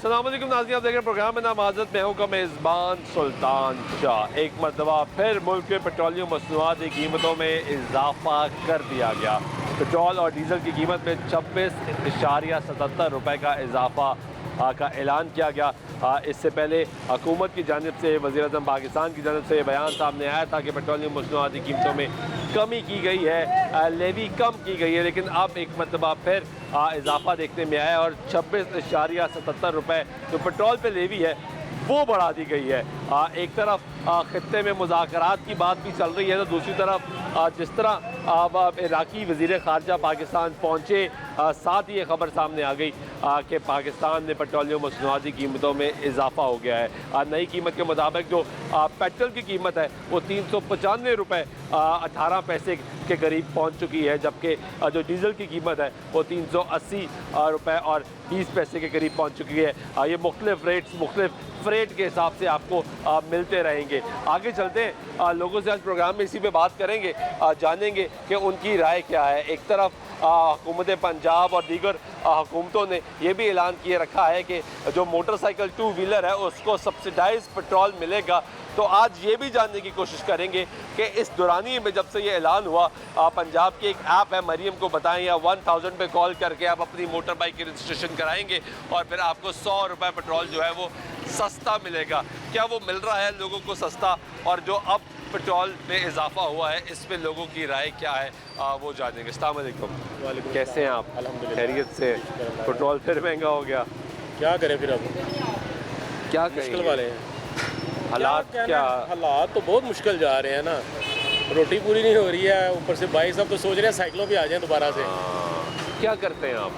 अस्सलाम वालेकुम नाज़रीन, आप देख रहे हैं प्रोग्राम में नाम आज़द। मैं हूं का मेज़बान सुल्तान शाह। एक मरतबा फिर मुल्क के पेट्रोलियम मसनूआत की कीमतों में इजाफा कर दिया गया। पेट्रोल और डीज़ल की कीमत में 26.77 रुपये का इजाफा का ऐलान किया गया। इससे पहले हुकूमत की जानिब से, वज़ीर-ए-आज़म पाकिस्तान की जानिब से बयान सामने आया था कि पेट्रोलियम मसनूआत की कीमतों में कमी की गई है, लेवी कम की गई है। लेकिन अब एक मरतबा फिर इजाफा देखने में आया और 26.77 रुपये जो पेट्रोल पे लेवी है वो बढ़ा दी गई है। एक तरफ खित्ते में मुज़ाकरात की बात भी चल रही है, तो दूसरी तरफ जिस तरह इराकी वज़ीर ख़ारजा पाकिस्तान पहुँचे, साथ ही ये ख़बर सामने आ गई कि पाकिस्तान में पेट्रोलियम मसनूआत की कीमतों में इजाफा हो गया है। नई कीमत के मुताबिक जो पेट्रोल की कीमत है वो 395 रुपये 18 पैसे के करीब पहुंच चुकी है, जबकि जो डीज़ल की कीमत है वो 380 रुपये और 20 पैसे के करीब पहुंच चुकी है। ये मुख्तलिफ रेट्स मुख्तलिफ फ्रेट के हिसाब से आपको मिलते रहेंगे। आगे चलते हैं, लोगों से आज प्रोग्राम में इसी पे बात करेंगे, जानेंगे कि उनकी राय क्या है। एक तरफ हुकूमत पंजाब और दीगर हुकूमतों ने यह भी ऐलान किए रखा है कि जो मोटरसाइकिल 2 व्हीलर है उसको सब्सिडाइज पेट्रोल मिलेगा। तो आज ये भी जानने की कोशिश करेंगे कि इस दौरानिए में जब से ये ऐलान हुआ, पंजाब की एक ऐप है मरियम को बताएं, या 1000 पे कॉल करके आप अपनी मोटर बाइक की रजिस्ट्रेशन कराएंगे और फिर आपको 100 रुपये पेट्रोल जो है वो सस्ता मिलेगा। क्या वो मिल रहा है लोगों को सस्ता? और जो अब पेट्रोल में इजाफा हुआ है इस पे लोगों की राय क्या है, वो जानेंगे। अस्सलाम वालेकुम, कैसे हैं आप? खैरियत से? पेट्रोल फिर महंगा हो गया, क्या करें फिर? अब क्या मुश्किल वाले हैं हालात। क्या हालात तो बहुत मुश्किल जा रहे हैं ना, रोटी पूरी नहीं हो रही है, ऊपर से भाई साहब तो सोच रहे हैं साइकिलों पे आ जाएं दोबारा से। क्या करते हैं आप?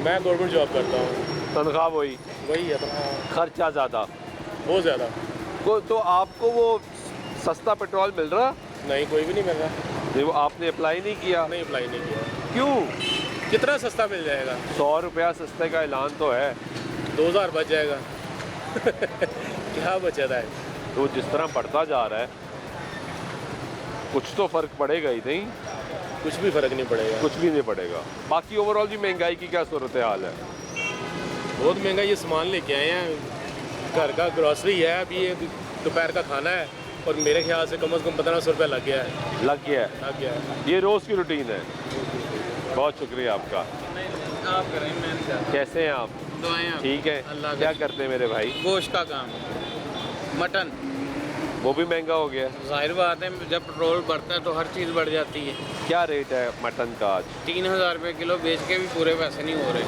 मैं गवर्नमेंट जॉब करता हूँ। तनख्वाह वही है तो खर्चा ज़्यादा, बहुत ज़्यादा। तो आपको वो सस्ता पेट्रोल मिल रहा? नहीं, कोई भी नहीं मिल रहा। नहीं, वो आपने अप्लाई नहीं किया? नहीं, अप्लाई नहीं किया। क्यों? कितना सस्ता मिल जाएगा? 100 रुपया सस्ते का ऐलान तो है, 2000 बच जाएगा। क्या बचता है? तो जिस तरह बढ़ता जा रहा है कुछ तो फ़र्क पड़ेगा ही नहीं। कुछ भी फ़र्क नहीं पड़ेगा, कुछ भी नहीं पड़ेगा। बाकी ओवरऑल भी महंगाई की क्या सूरत हाल है? बहुत महंगा ये सामान लेके आए हैं, घर का ग्रॉसरी है, अभी ये दोपहर का खाना है और मेरे ख्याल से कम 1500 रुपये लग गया है। लग गया है। ये रोज़ की रूटीन है। बहुत शुक्रिया आपका। आप करें, मैं कैसे हैं आप? ठीक है। क्या करते हैं मेरे भाई? गोश्त का काम, मटन। वो भी महंगा हो गया? जाहिर बात है, जब पेट्रोल बढ़ता है तो हर चीज़ बढ़ जाती है। क्या रेट है मटन का आज? 3000 रुपये किलो, बेच के भी पूरे पैसे नहीं हो रहे।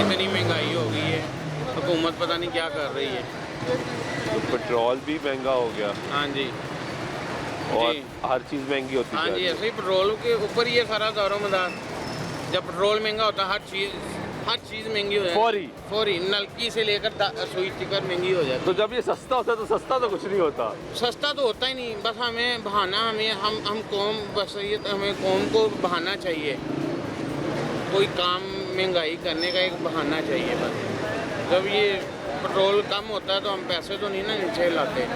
इतनी महंगाई हो गई है, हुकूमत पता नहीं क्या कर रही है। तो पेट्रोल भी महंगा हो गया? हाँ जी, और जी। हर चीज़ महंगी होती है। हाँ जी, ऐसे ही पेट्रोल के ऊपर ही है सारा दारोमदार। जब पेट्रोल महंगा होता है हर चीज़ महंगी हो जाती है। फौरी नलकी से लेकर सुई तक महंगी हो जाती है। तो जब ये सस्ता होता है तो सस्ता तो कुछ नहीं होता। सस्ता तो होता ही नहीं, बस हमें बहाना, हम कौम, बस ये हमें कौम को बहाना चाहिए, कोई काम महंगाई करने का एक बहाना चाहिए बस। जब ये पेट्रोल कम होता है तो हम पैसे तो नहीं ना नीचे लाते।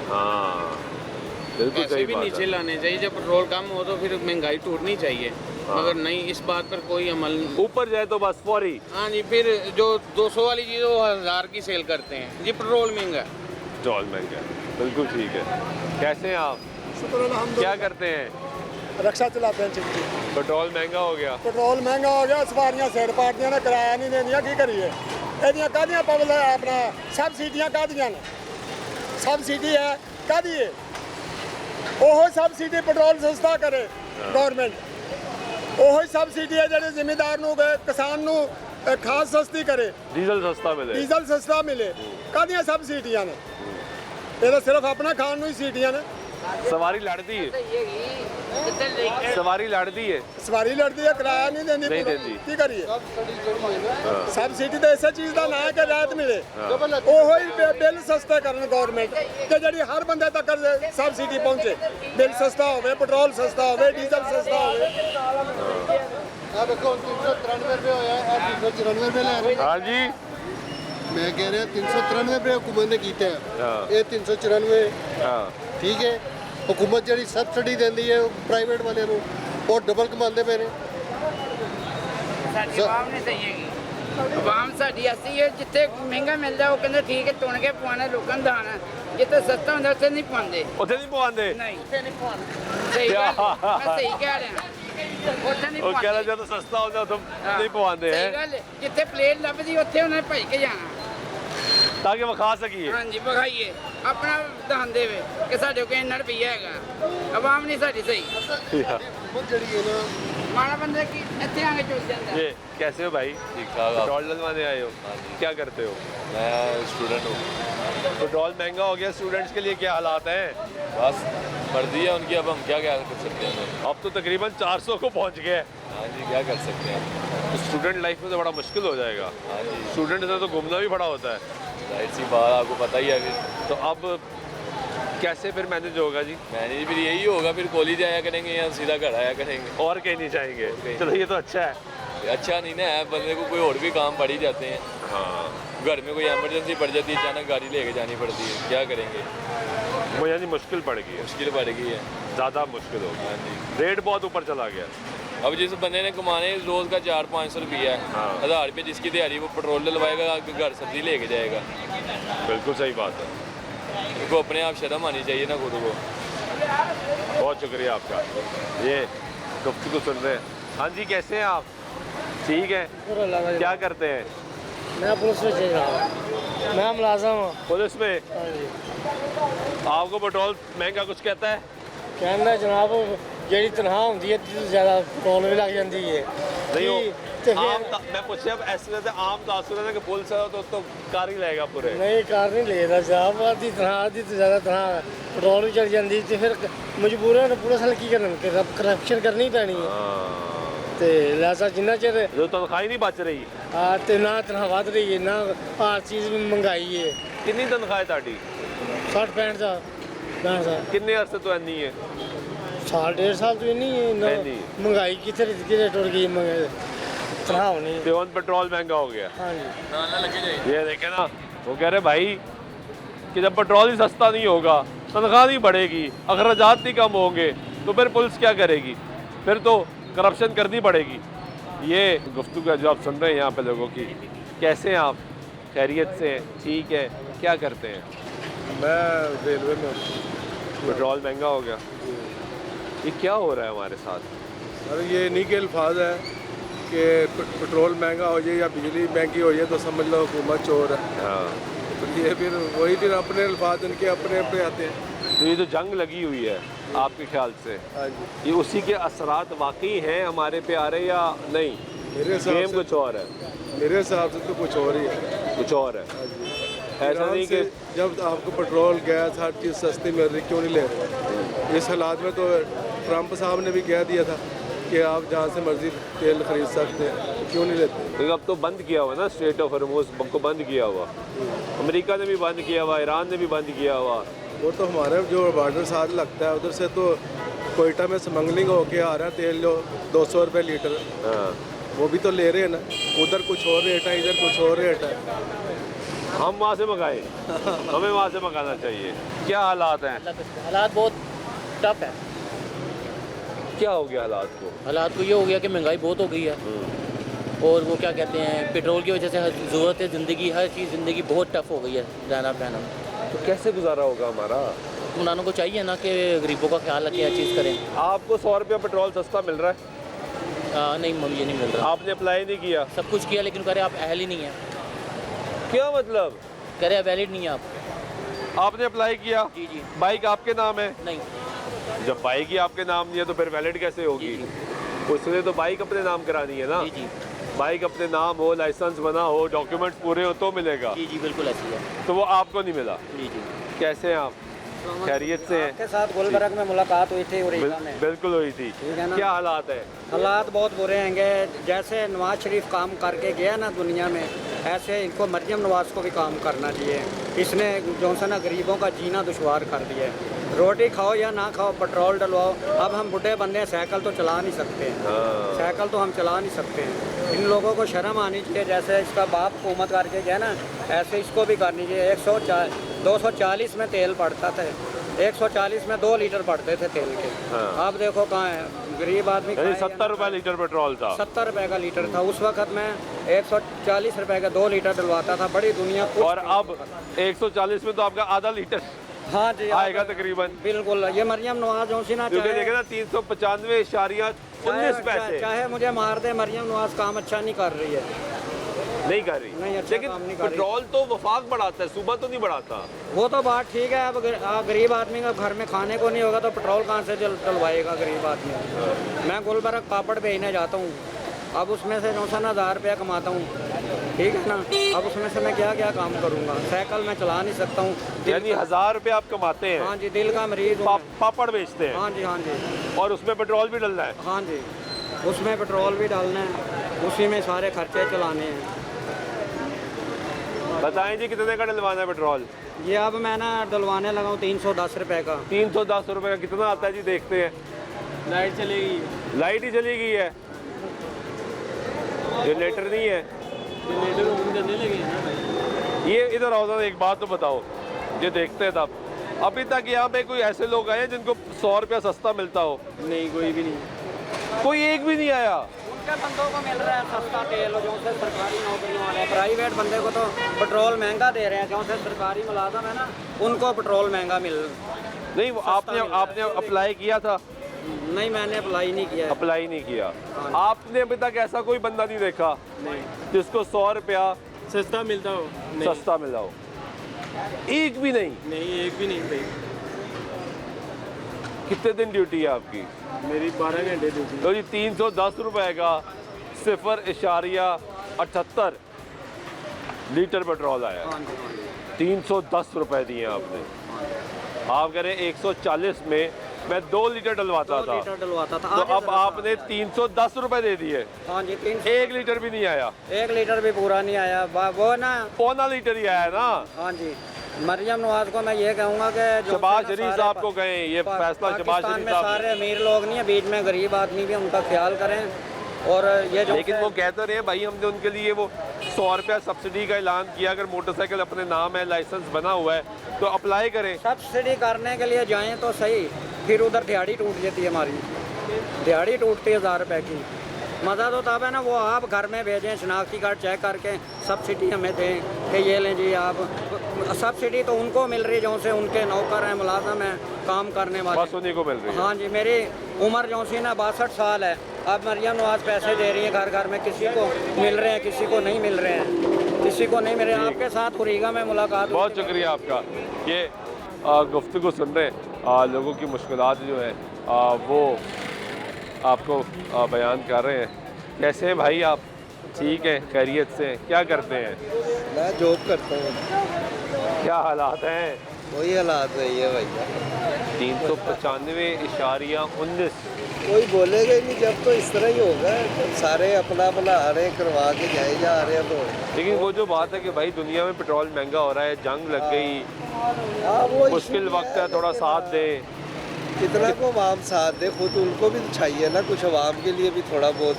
हाँ, बिल्कुल पैसे सही भी बात नीचे है। लाने चाहिए। जब पेट्रोल कम हो तो फिर महंगाई टूटनी चाहिए, मगर नहीं, इस बात पर कोई अमल। ऊपर जाए तो बस फौरी। हाँ जी, फिर जो 200 वाली चीज़ वो 1000 की सेल करते हैं जी। पेट्रोल महंगा है। पेट्रोल महंगा है, बिल्कुल ठीक है। कैसे हैं आप? क्या करते हैं? रक्षा चलाते हैं चिट्ठी। पेट्रोल महंगा हो गया? पेट्रोल महंगा हो गया, सवारियां सिर पाड़दियां ने, किराया नहीं देंदियां, की करिए? ਇਹਦੀਆਂ ਕਾਹਦੀਆਂ ਪਬਲ ਆਪਣਾ ਸਬਸਿਡੀਆਂ ਕਾਹਦੀਆਂ ਨੇ? ਸਬਸਿਡੀ ਹੈ ਕਾਹਦੀ ਹੈ? ਉਹ ਸਬਸਿਡੀ ਪੈਟਰੋਲ ਸਸਤਾ ਕਰੇ ਗਵਰਨਮੈਂਟ। ਉਹ ਹੀ ਸਬਸਿਡੀ ਹੈ ਜਿਹੜੇ ਜ਼ਿਮੀਂਦਾਰ ਨੂੰ, ਕਿਸਾਨ ਨੂੰ ਖਾਦ ਸਸਤੀ ਕਰੇ, डीजल सस्ता मिले। ਡੀਜ਼ਲ ਸਸਤਾ ਮਿਲੇ। ਕਾਹਦੀਆਂ ਸਬਸਿਡੀਆਂ ਨੇ? ਇਹ ਤਾਂ ਸਿਰਫ ਆਪਣਾ ਖਾਣ ਨੂੰ ਹੀ ਸੀਟੀਆਂ ਨੇ। सवारी लड़ती है, सवारी लड़ती है। ਸਵਾਰੀ ਲੜਦੀ ਹੈ, ਕਿਰਾਇਆ ਨਹੀਂ ਦਿੰਦੀ। ਨਹੀਂ ਪੂਰਾ। ਦਿੰਦੀ। ਕੀ ਕਰੀਏ? ਸਬਸਿਡੀ ਤਾਂ ਇਸੇ ਚੀਜ਼ ਦਾ ਨਾਂ ਹੈ ਕਿ ਰਾਹਤ ਮਿਲੇ। ਉਹੋ ਹੀ ਬਿੱਲ ਸਸਤੇ ਕਰਨ ਗਵਰਨਮੈਂਟ, ਤੇ ਜਿਹੜੀ ਹਰ ਬੰਦੇ ਤੱਕ ਸਬਸਿਡੀ ਪਹੁੰਚੇ। ਬਿੱਲ ਸਸਤਾ ਹੋਵੇ, ਪੈਟਰੋਲ ਸਸਤਾ ਹੋਵੇ, ਡੀਜ਼ਲ ਸਸਤਾ ਹੋਵੇ। ਆ ਦੇਖੋ 393 ਰੁਪਏ ਹੋਇਆ, ਇਹ 394 ਰੁਪਏ ਲੈ ਰਹੇ। हाँ जी, ਮੈਂ ਕਹਿ ਰਿਹਾ 393 ਰੁਪਏ ਹੁਕੂਮਤ ਨੇ ਕੀਤਾ ਹੈ, ਹਾਂ। ਇਹ 394। हाँ। ਠੀਕ ਹੈ, ਹੁਕੂਮਤ ਜਿਹੜੀ ਸਬਸਿਡੀ ਦਿੰਦੀ ਹੈ ਪ੍ਰਾਈਵੇਟ ਵਾਲਿਆਂ ਨੂੰ, ਉਹ ਡਬਲ ਕਮਾਉਂਦੇ ਪਏ ਨੇ। ਆਵਾਮ ਸਾਡੀ ਐਸੀ ਹੈ ਜਿੱਥੇ ਮਹਿੰਗਾ ਮਿਲਦਾ ਉਹ ਕਹਿੰਦੇ ਠੀਕ ਹੈ ਤੁਣ ਕੇ ਪਵਾਉਣਾ ਲੋਕਾਂ ਨੂੰ ਦਾਣਾ ਜਿੱਥੇ ਸਸਤਾ ਹੁੰਦਾ ਉੱਥੇ ਨਹੀਂ ਪਾਉਂਦੇ ਉੱਥੇ ਨਹੀਂ ਪਵਾਉਂਦੇ ਨਹੀਂ ਸਹੀ ਗੱਲ ਮੈਂ ਸਹੀ ਕਹਿ ਰਿਹਾ ਉੱਥੇ ਨਹੀਂ ਉਹ ਪਾਉਂਦੇ ਕਹਿੰਦਾ ਜਦੋਂ ਸਸਤਾ ਹੁੰਦਾ ਉਦੋਂ ਹਾਂ, ਨਹੀਂ ਪਵਾਉਂਦੇ ਸਹੀ ਹੈ ਗੱਲ ਹੈ। ਜਿੱਥੇ ਪਲੇਟ ਲੱਭਦੀ ਉੱਥੇ ਉਹਨੇ ਭੱਜ ਕੇ ਜਾਣਾ ਤਾਂ ਕਿ ਵਿਖਾ ਸਕੀਏ ਹਾਂਜੀ ਵਿਖਾਈਏ ਆਪਣਾ ਦਹਾਂਦੇ ਵੇ ਕਿ ਸਾਡੇ ਕੋਲ ਇੰਨਾ ਰੁਪਈਆ ਹੈਗਾ ਆਵਾਮ ਨਹੀਂ ਸਾਡੀ ਸਹੀ ਮਾੜਾ ਬੰਦੇ ਕੀ ਇੱਥੇ ਆ ਕੇ ਚੁੱਕ ਜਾਂਦਾ ये कैसे हो भाई? ठीक ठाक आप। पेट्रोल डलवाने आए हो? क्या करते हो? मैं स्टूडेंट हूँ। पेट्रोल महंगा हो गया, स्टूडेंट्स के लिए क्या हालात हैं? बस मर्जी है उनकी, अब हम क्या क्या कर सकते हैं। अब तो तकरीबन 400 को पहुंच गए। हाँ जी, क्या कर सकते हैं। तो स्टूडेंट लाइफ में तो बड़ा मुश्किल हो जाएगा। हाँ जी, स्टूडेंट से तो घूमना भी बड़ा होता है। जाहिर सी बात, आपको पता ही है। फिर तो अब कैसे फिर मैनेज होगा जी? मैनेज फिर यही होगा, फिर कॉलेज आया करेंगे या सीधा घर आया करेंगे। और कहीं नहीं जाएंगे? कहीं चलो ये तो अच्छा है। अच्छा नहीं ना है, बंदे को कोई और भी काम पड़ ही जाते हैं। हाँ, घर में कोई इमरजेंसी पड़ जाती है, अचानक गाड़ी लेके जानी पड़ती है, क्या करेंगे। वो यानी मुश्किल पड़ गई है, मुश्किल पड़ गई है। ज़्यादा मुश्किल हो गया। हाँ जी, रेट बहुत ऊपर चला गया। अब जिस बंदे ने कमाने रोज़ का 400-500 रुपया है, हाँ। 1000 रुपये जिसकी दिहाड़ी, वो पेट्रोल डलवाएगा, घर सब्जी लेके जाएगा। बिल्कुल सही बात है। इनको अपने आप शर्म आनी चाहिए ना खुद को। बहुत शुक्रिया आपका। ये गुफ्तगू सुन रहे हैं। हाँ जी, कैसे हैं आप? ठीक है। क्या करते हैं? मैं पुलिस में चल रहा हूँ, मैं मुलाजम हूँ। पुलिस में? हाँ जी, आपको पेट्रोल महंगा कुछ कहता है? कहना जनाब ਜਿਹੜੀ ਤਨਖਾਹ ਹੁੰਦੀ ਹੈ ਤੇ ਜ਼ਿਆਦਾ ਪੈਟਰੋਲ ਵੀ ਲੱਗ ਜਾਂਦੀ ਹੈ नहीं हो ਤੇ आम ਫਿਰ मैं पूछे अब ऐसे वैसे आम तासुर है कि पुलिस है तो कार ही लेगा पूरे। ਨਹੀਂ ਕਾਰ ਨਹੀਂ ਲੈਦਾ ਜਨਾਬ ਆਦੀ ਤਨਖਾਹ ਦੀ ਤੇ ਜ਼ਿਆਦਾ ਤਨਖਾਹ ਪੈਟਰੋਲ ਵੀ ਚੜ ਜਾਂਦੀ ਤੇ ਫਿਰ ਮਜਬੂਰਨ ਪੁਲਿਸ ਵਾਲੇ ਕੀ ਕਰਨ ਕਿ ਕਰਪਸ਼ਨ ਕਰਨੀ ਪੈਣੀ ਹੈ हाँ। ਤੇ ਲਿਹਾਜ਼ਾ ਜਿੰਨਾ ਚਿਰ जो तनख्वाह ही नहीं बच रही। ਆ ਤੇ ਨਾ ਤਨਖਾਹ ਵੱਧ ਰਹੀ ਹੈ ਨਾ ਹਰ ਚੀਜ਼ ਵੀ ਮਹਿੰਗਾਈ ਹੈ कितनी तनख्वाह है ताड़ी? 60-65 ਦਾ 10 कितने अरसे तो नहीं है? ਸਾਲ ਡੇਢ ਸਾਲ ਤੋਂ ਇੰਨੀ ਹੈ ਨਾ ਇੰਨੀ। ਮਹਿੰਗਾਈ ਕਿੱਥੇ ਟੁਰ ਗਈ ਤਨਖਾਹ ਹੋਣੀ पेवन पेट्रोल महंगा हो गया। ਹਾਂਜੀ ये देखे ना, वो कह रहे भाई कि जब पेट्रोल ही सस्ता नहीं होगा, तनख्वाह नहीं बढ़ेगी, अखराजात नहीं कम होंगे, तो फिर पुलिस क्या करेगी? फिर तो करप्शन करनी पड़ेगी। ये गुफ्तगू जो आप सुन रहे हैं यहाँ पे लोगों की, कैसे हैं आप? खैरियत से हैं? ठीक है। क्या करते हैं? मैं रेलवे में पेट्रोल महंगा हो गया, ये क्या हो रहा है हमारे साथ? सर, ये इन्हीं के अल्फाज है कि पेट्रोल महंगा हो जाए या बिजली महंगी हो जाए तो समझ लो हुकूमत चोर है। हाँ, तो ये फिर अपने अल्फाज इनके अपने पे आते हैं। तो ये जो जंग लगी हुई है आपके ख्याल से, हाँ जी, ये उसी के असरात वाकई हैं हमारे पे आ रहे या नहीं? मेरे हिसाब गेम से कुछ और है, मेरे हिसाब से तो कुछ और ही है। कुछ और है। ऐसा ईरान नहीं से कि जब आपको पेट्रोल गैस हर चीज़ सस्ती मिल रही, क्यों नहीं ले रहे? इस हालात में तो ट्रंप साहब ने भी कह दिया था कि आप जहाँ से मर्जी तेल खरीद सकते हैं, तो क्यों नहीं लेते? लेकिन अब तो बंद किया हुआ ना, स्ट्रेट ऑफ हॉर्मुज़ को बंद किया हुआ। अमेरिका ने भी बंद किया हुआ, ईरान ने भी बंद किया हुआ। वो तो हमारे जो बॉर्डर साथ लगता है उधर से तो कोयटा में स्मगलिंग होके आ रहा है तेल, जो 200 रुपये लीटर, हाँ, वो भी तो ले रहे हैं ना। उधर कुछ और रेट है, इधर कुछ और रेट है। हम वहाँ से मंगाए, हमें वहाँ से मंगाना चाहिए। क्या हालात हैं? हालात बहुत टफ है। क्या हो गया हालात को? हालात को ये हो गया कि महंगाई बहुत हो गई है और वो क्या कहते हैं पेट्रोल की वजह से हर ज़रूरत है ज़िंदगी, हर चीज़ ज़िंदगी बहुत टफ हो गई है रहना बहना। तो कैसे गुजारा होगा हमारा? हुक्मरानों को चाहिए ना कि गरीबों का ख्याल रखें, हर चीज़ करें। आपको 100 रुपया पेट्रोल सस्ता मिल रहा है, नहीं मम्मी, ये नहीं मिल रहा। आपने अप्लाई नहीं किया? सब कुछ किया लेकिन कह रहे आप अहल ही नहीं है, क्या मतलब? कह रहे वैलिड नहीं है आप। आपने अप्लाई किया, जी जी बाइक आपके नाम है, नहीं, जब बाइक ही आपके नाम नहीं है तो फिर वैलिड कैसे होगी? जी उसने तो बाइक अपने नाम करानी है ना। जी जी बाइक अपने नाम हो, लाइसेंस बना हो, डॉक्यूमेंट्स पूरे हो तो मिलेगा। जी जी बिल्कुल ऐसी है। तो वो आपको नहीं मिला। जी जी कैसे हैं आप? खैरियत से हैं? के साथ गुलबर्ग में मुलाकात हुई थी उड़ीसा में। बिल्कुल हुई थी। ठीक है ना? क्या हालात है? हालात बहुत बुरे हैंगे। जैसे नवाज शरीफ काम करके गया ना दुनिया में, ऐसे इनको मरियम नवाज को भी काम करना चाहिए। इसने जो सा ना गरीबों का जीना दुश्वार कर दिया है। रोटी खाओ या ना खाओ, पेट्रोल डलवाओ। अब हम बुढ़े बंदे हैं, साइकिल तो चला नहीं सकते हैं, हाँ। साइकिल तो हम चला नहीं सकते हैं। इन लोगों को शर्म आनी चाहिए। जैसे इसका बाप हुकूमत करके गया ना, ऐसे इसको भी करनी चाहिए। 240 में तेल पड़ता था, 140 में 2 लीटर पड़ते थे तेल के। हाँ। अब देखो कहाँ है, गरीब आदमी यानी खाएगा 70 रुपए लीटर पेट्रोल था। 70 रुपए का लीटर था उस वक्त। मैं 140 रुपए का 2 लीटर डलवाता था। बड़ी दुनिया कुछ और अब 140 में तो आपका आधा लीटर हाँ जी आएगा तकरीबन। बिल्कुल। ये मरियम नवाज जो सी ना क्योंकि चाहे देखे ना 395.19 पैसे चाहे मुझे मार दे, मरियम नवाज काम अच्छा नहीं कर रही है। नहीं कर रही। नहीं, अच्छा लेकिन काम नहीं कर रही। पेट्रोल तो वफाक बढ़ाता है, सुबह तो नहीं बढ़ाता। वो तो बात ठीक है। अब गरीब आदमी का घर में खाने को नहीं होगा तो पेट्रोल कहाँ से डलवाएगा गरीब आदमी। मैं गुलबर्ग पापड़ भेजने जाता हूँ, अब उसमें से 9,000 रुपया कमाता हूँ, ठीक है ना। अब उसमें से मैं क्या क्या काम करूँगा। साइकिल मैं चला नहीं सकता हूँ। यानी 1000 रुपए आप कमाते हैं। हाँ जी, दिल का मरीज हूँ। पापड़ बेचते हैं। हाँ जी, हाँ जी। और उसमें पेट्रोल भी डलना है। हाँ जी, उसमें पेट्रोल भी डालना है, उसी में सारे खर्चे चलाने हैं। बताएं जी कितने का डलवाना है पेट्रोल? ये अब मैं ना डलवाने लगा हूँ 310 रुपए का। 310 रुपए का कितना आता है जी? देखते हैं। लाइट चलेगी, लाइट ही चली गई है, जनरेटर नहीं है। जनरेटर ऑन करने लगे ना भाई। ये इधर आओ ना, एक बात तो बताओ, ये देखते हैं तब। अभी तक यहाँ पे कोई ऐसे लोग आए हैं जिनको 100 रुपया सस्ता मिलता हो? नहीं, कोई भी नहीं। कोई एक भी नहीं आया। उनके बंदों को मिल रहा है सस्ता तेल, जो से सरकारी नौकरियों वाले। प्राइवेट बंदे को तो पेट्रोल महंगा दे रहे हैं, जो से सरकारी मुलाजिम है ना उनको पेट्रोल महंगा मिल। नहीं, वो आपने अप्लाई किया था? नहीं, मैंने अप्लाई नहीं किया। अप्लाई नहीं किया। आपने अभी तक ऐसा कोई बंदा नहीं देखा नहीं जिसको 100 रुपया सस्ता मिलता हो। सस्ता मिला हो? एक भी नहीं। नहीं, एक भी नहीं भाई। कितने दिन ड्यूटी है आपकी? मेरी 12 घंटे ड्यूटी। तो जी 310 रुपए का 0.78 लीटर पेट्रोल आया। 310 रुपए दिए आपने। आप कह रहे हैं 140 में मैं 2 लीटर डलवाता था, तो अब आपने 310 रुपए दे दिए। हाँ जी, 300। 1 लीटर भी नहीं आया। 1 लीटर भी पूरा नहीं आया। वो ना पौना लीटर ही आया ना। हाँ जी। मरियम नवाज को मैं ये कहूँगा कि शहबाज शरीफ साहब को कहें ये फैसला। शहबाज शरीफ में साहब सारे अमीर लोग नहीं है, बीच में गरीब आदमी भी, उनका ख्याल करें। और ये जो लेकिन वो कहते रहे भाई हमने उनके लिए वो 100 रुपया सब्सिडी का ऐलान किया। अगर मोटरसाइकिल अपने नाम है, लाइसेंस बना हुआ है तो अप्लाई करें। सब्सिडी करने के लिए जाएं तो सही, फिर उधर दिहाड़ी टूट जाती है। हमारी दिहाड़ी टूटती है 1000 रुपये की। मज़ा तो तब है ना, वो आप घर में भेजें, शनाख्ती कार्ड चेक करके सब्सिडी हमें दें कि ये लें जी आप। सब्सिडी तो उनको मिल रही जो से उनके नौकर हैं, मुलाजम हैं, काम करने वाले, बस उन्हीं को मिल रही है। हाँ जी। मेरी उम्र जो सी ना 62 साल है। अब मरियम नवाज पैसे दे रही है घर घर में, किसी को मिल रहे हैं, किसी को नहीं मिल रहे हैं, किसी को नहीं मिल रहे हैं। आपके साथ उरीगा में मुलाकात। बहुत शुक्रिया आपका। ये गुफ्तगू सुन रहे हैं, लोगों की मुश्किलात जो है वो आपको बयान कर रहे हैं। कैसे हैं भाई आप? ठीक है, खैरियत से? क्या करते हैं? मैं जॉब करता हूँ। क्या हालात हैं? वही हालात नहीं है भैया। 395.19। कोई बोलेगा ही नहीं जब तो इस तरह ही होगा। जब सारे अपना अपना आ रहे हैं, करवा के जाए जा रहे हैं तो। लेकिन वो जो बात है कि भाई दुनिया में पेट्रोल महंगा हो रहा है, जंग लग गई, हाँ वो मुश्किल वक्त है, थोड़ा साथ दें। कितना को आवाम साथ दे, खुद उनको भी चाहिए ना कुछ, आवाम के लिए भी थोड़ा बहुत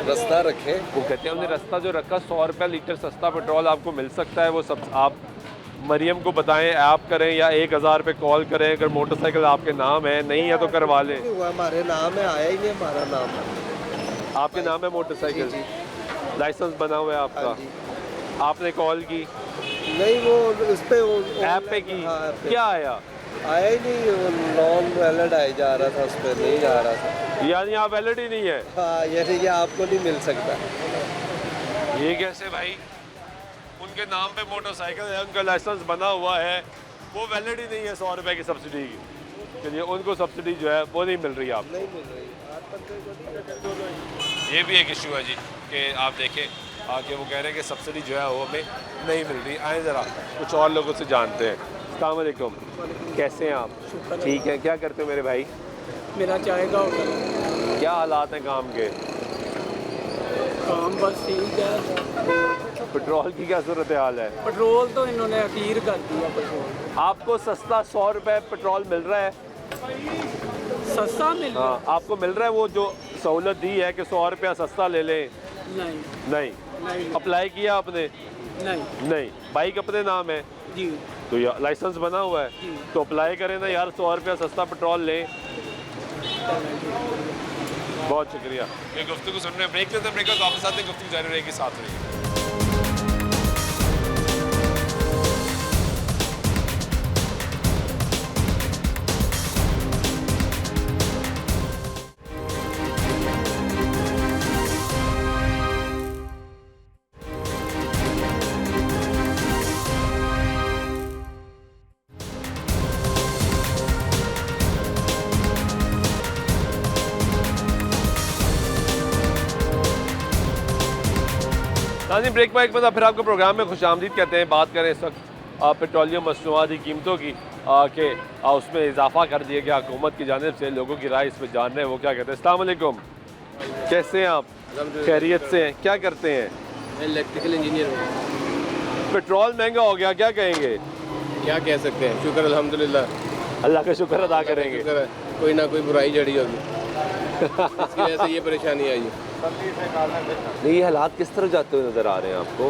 रास्ता रखें। वो कहते हैं उन्हें रास्ता जो रखा 100 रुपया लीटर सस्ता पेट्रोल आपको मिल सकता है। वो सब आप मरियम को बताएं, ऐप करें या 1000 पे कॉल करें। अगर मोटरसाइकिल आपके नाम है, नहीं है तो करवा लें। हमारे नाम है, आया ही नहीं हमारा नाम। आपके नाम है मोटरसाइकिल, लाइसेंस बना हुआ है आपका, आपने कॉल की? नहीं, वो उस पे ऐप पे की? क्या आया? आया ही नहीं, नॉन वैलिड आया जा रहा था, उस पर नहीं आ रहा था। यानी आप वैलिड ही नहीं है? हाँ, यानी ये आपको नहीं मिल सकता। ये कैसे भाई? उनके नाम पे मोटरसाइकिल है, उनका लाइसेंस बना हुआ है, वो वैलिड ही नहीं है 100 रुपये की सब्सिडी की। चलिए उनको सब्सिडी जो है वो नहीं मिल रही आप? नहीं मिल रही। ये भी एक इशू है जी कि आप देखें कि वो कह रहे हैं कि सब्सिडी जो है वो हमें नहीं मिल रही। आए ज़रा कुछ और लोगों से जानते हैं। अस्सलाम वालेकुम, कैसे हैं आप? ठीक है। क्या करते हो मेरे भाई? मेरा चाय का होटल। क्या हालात हैं काम के? काम बस ठीक है। पेट्रोल की क्या सूरत हाल है? पेट्रोल तो इन्होंने अखीर कर दिया। पेट्रोल आपको सस्ता 100 रुपये पेट्रोल मिल रहा है? सस्ता मिल रहा हाँ, आपको मिल रहा है वो जो सहूलत दी है कि 100 रुपया सस्ता ले लें? नहीं, नहीं। नहीं, अप्लाई किया आपने? नहीं नहीं। बाइक अपने नाम है जी। तो या लाइसेंस बना हुआ है तो अप्लाई करें ना यार, 100 रुपया सस्ता पेट्रोल लें। बहुत शुक्रिया। ये गुफ्तगू सुनने ब्रेक लेते हैं, ब्रेक का वापस आते हैं, गुफ्तगू जारी रहेगी, साथ रहिए। नाज़रीन, ब्रेक पर एक बार फिर आपको प्रोग्राम में खुशामदीद कहते हैं। बात करें इस वक्त पेट्रोलियम मसनूआत की कीमतों की कि उसमें इजाफा कर दिया गया हुकूमत की जानिब से। लोगों की राय इस पर जान रहे हैं, वो क्या कहते हैं। अस्सलाम वालेकुम, कैसे हैं आप? खैरियत से हैं? क्या करते हैं? इलेक्ट्रिकल इंजीनियर हूँ। पेट्रोल महंगा हो गया, क्या कहेंगे? क्या कह सकते हैं, शुक्र अल्हम्दुलिल्लाह, अल्लाह का शुक्र अदा करेंगे। शुक्र है, कोई ना कोई बुराई जड़ी होगी इसकी वजह से ये परेशानी आई है। नहीं, ये हालात किस तरह जाते हुए नज़र आ रहे हैं आपको?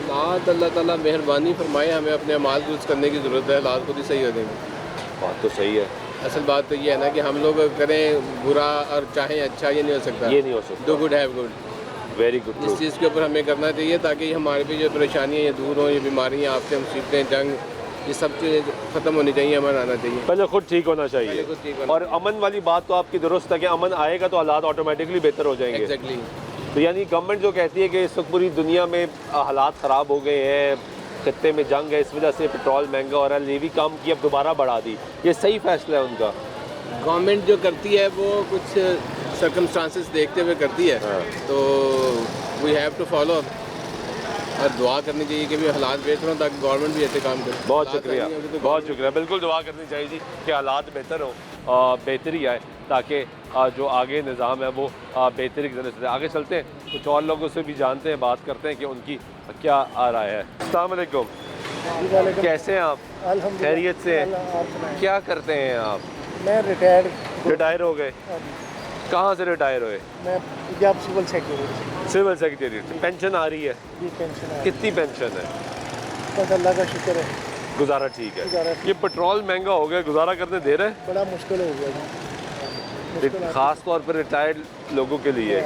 बात अल्लाह ताला मेहरबानी फरमाए, हमें अपने अमाल दुरुस्त करने की ज़रूरत है, हालात खुद ही सही हो देंगे। बात तो सही है। असल बात तो ये है ना कि हम लोग करें बुरा और चाहें अच्छा, ये नहीं हो सकता। ये नहीं हो सकता। Do good have good, very good. इस चीज़ के ऊपर हमें करना चाहिए ताकि हमारे पे जो परेशानियाँ ये दूर हों, ये बीमारियाँ, आपसे मुसीबतें, जंग, ये सब चीज़ें ख़त्म होनी चाहिए, अमन आना चाहिए। पहले खुद ठीक होना पहले चाहिए। खुद ठीक होना। और अमन वाली बात तो आपकी दुरुस्त है कि अमन आएगा तो हालात ऑटोमेटिकली बेहतर हो जाएंगे। एग्जैक्टली। तो यानी गवर्नमेंट जो कहती है कि इस वक्त पूरी दुनिया में हालात ख़राब हो गए हैं, खत्ते में जंग है, इस वजह से पेट्रोल महंगा हो रहा है, लेवी कम की अब दोबारा बढ़ा दी, ये सही फैसला है उनका? गवर्नमेंट जो करती है वो कुछ सर्कमस्टांसेस देखते हुए करती है, तो वी हैव टू फॉलो और दुआ करनी चाहिए कि भी हालात बेहतर हों ताकि गवर्नमेंट भी ऐसे काम करे। बहुत हालात शुक्रिया, नहीं होंगे तो बहुत शुक्रिया। बिल्कुल दुआ करनी चाहिए जी कि हालात बेहतर हो, बेहतरी आए, ताकि जो आगे निज़ाम है वो बेहतरी की तरफ से आगे चलते हैं। कुछ और लोगों से भी जानते हैं, बात करते हैं कि उनकी क्या आ रहा है। अस्सलाम वालेकुम, कैसे हैं आप? खैरियत से हैं? क्या करते हैं आप? मैं रिटायर हो गए? कहाँ से रिटायर हुए? मैं Punjab civil secretary. Civil secretary. Pension आ रही है? जी पेंशन है। कितनी पेंशन है? बस अल्लाह का शुक्र है, गुजारा ठीक है। गुजारा ये पेट्रोल महंगा हो गया, गुजारा करने दे रहे हैं? बड़ा मुश्किल हो गया जी। ख़ास तौर पर रिटायर्ड लोगों के लिए,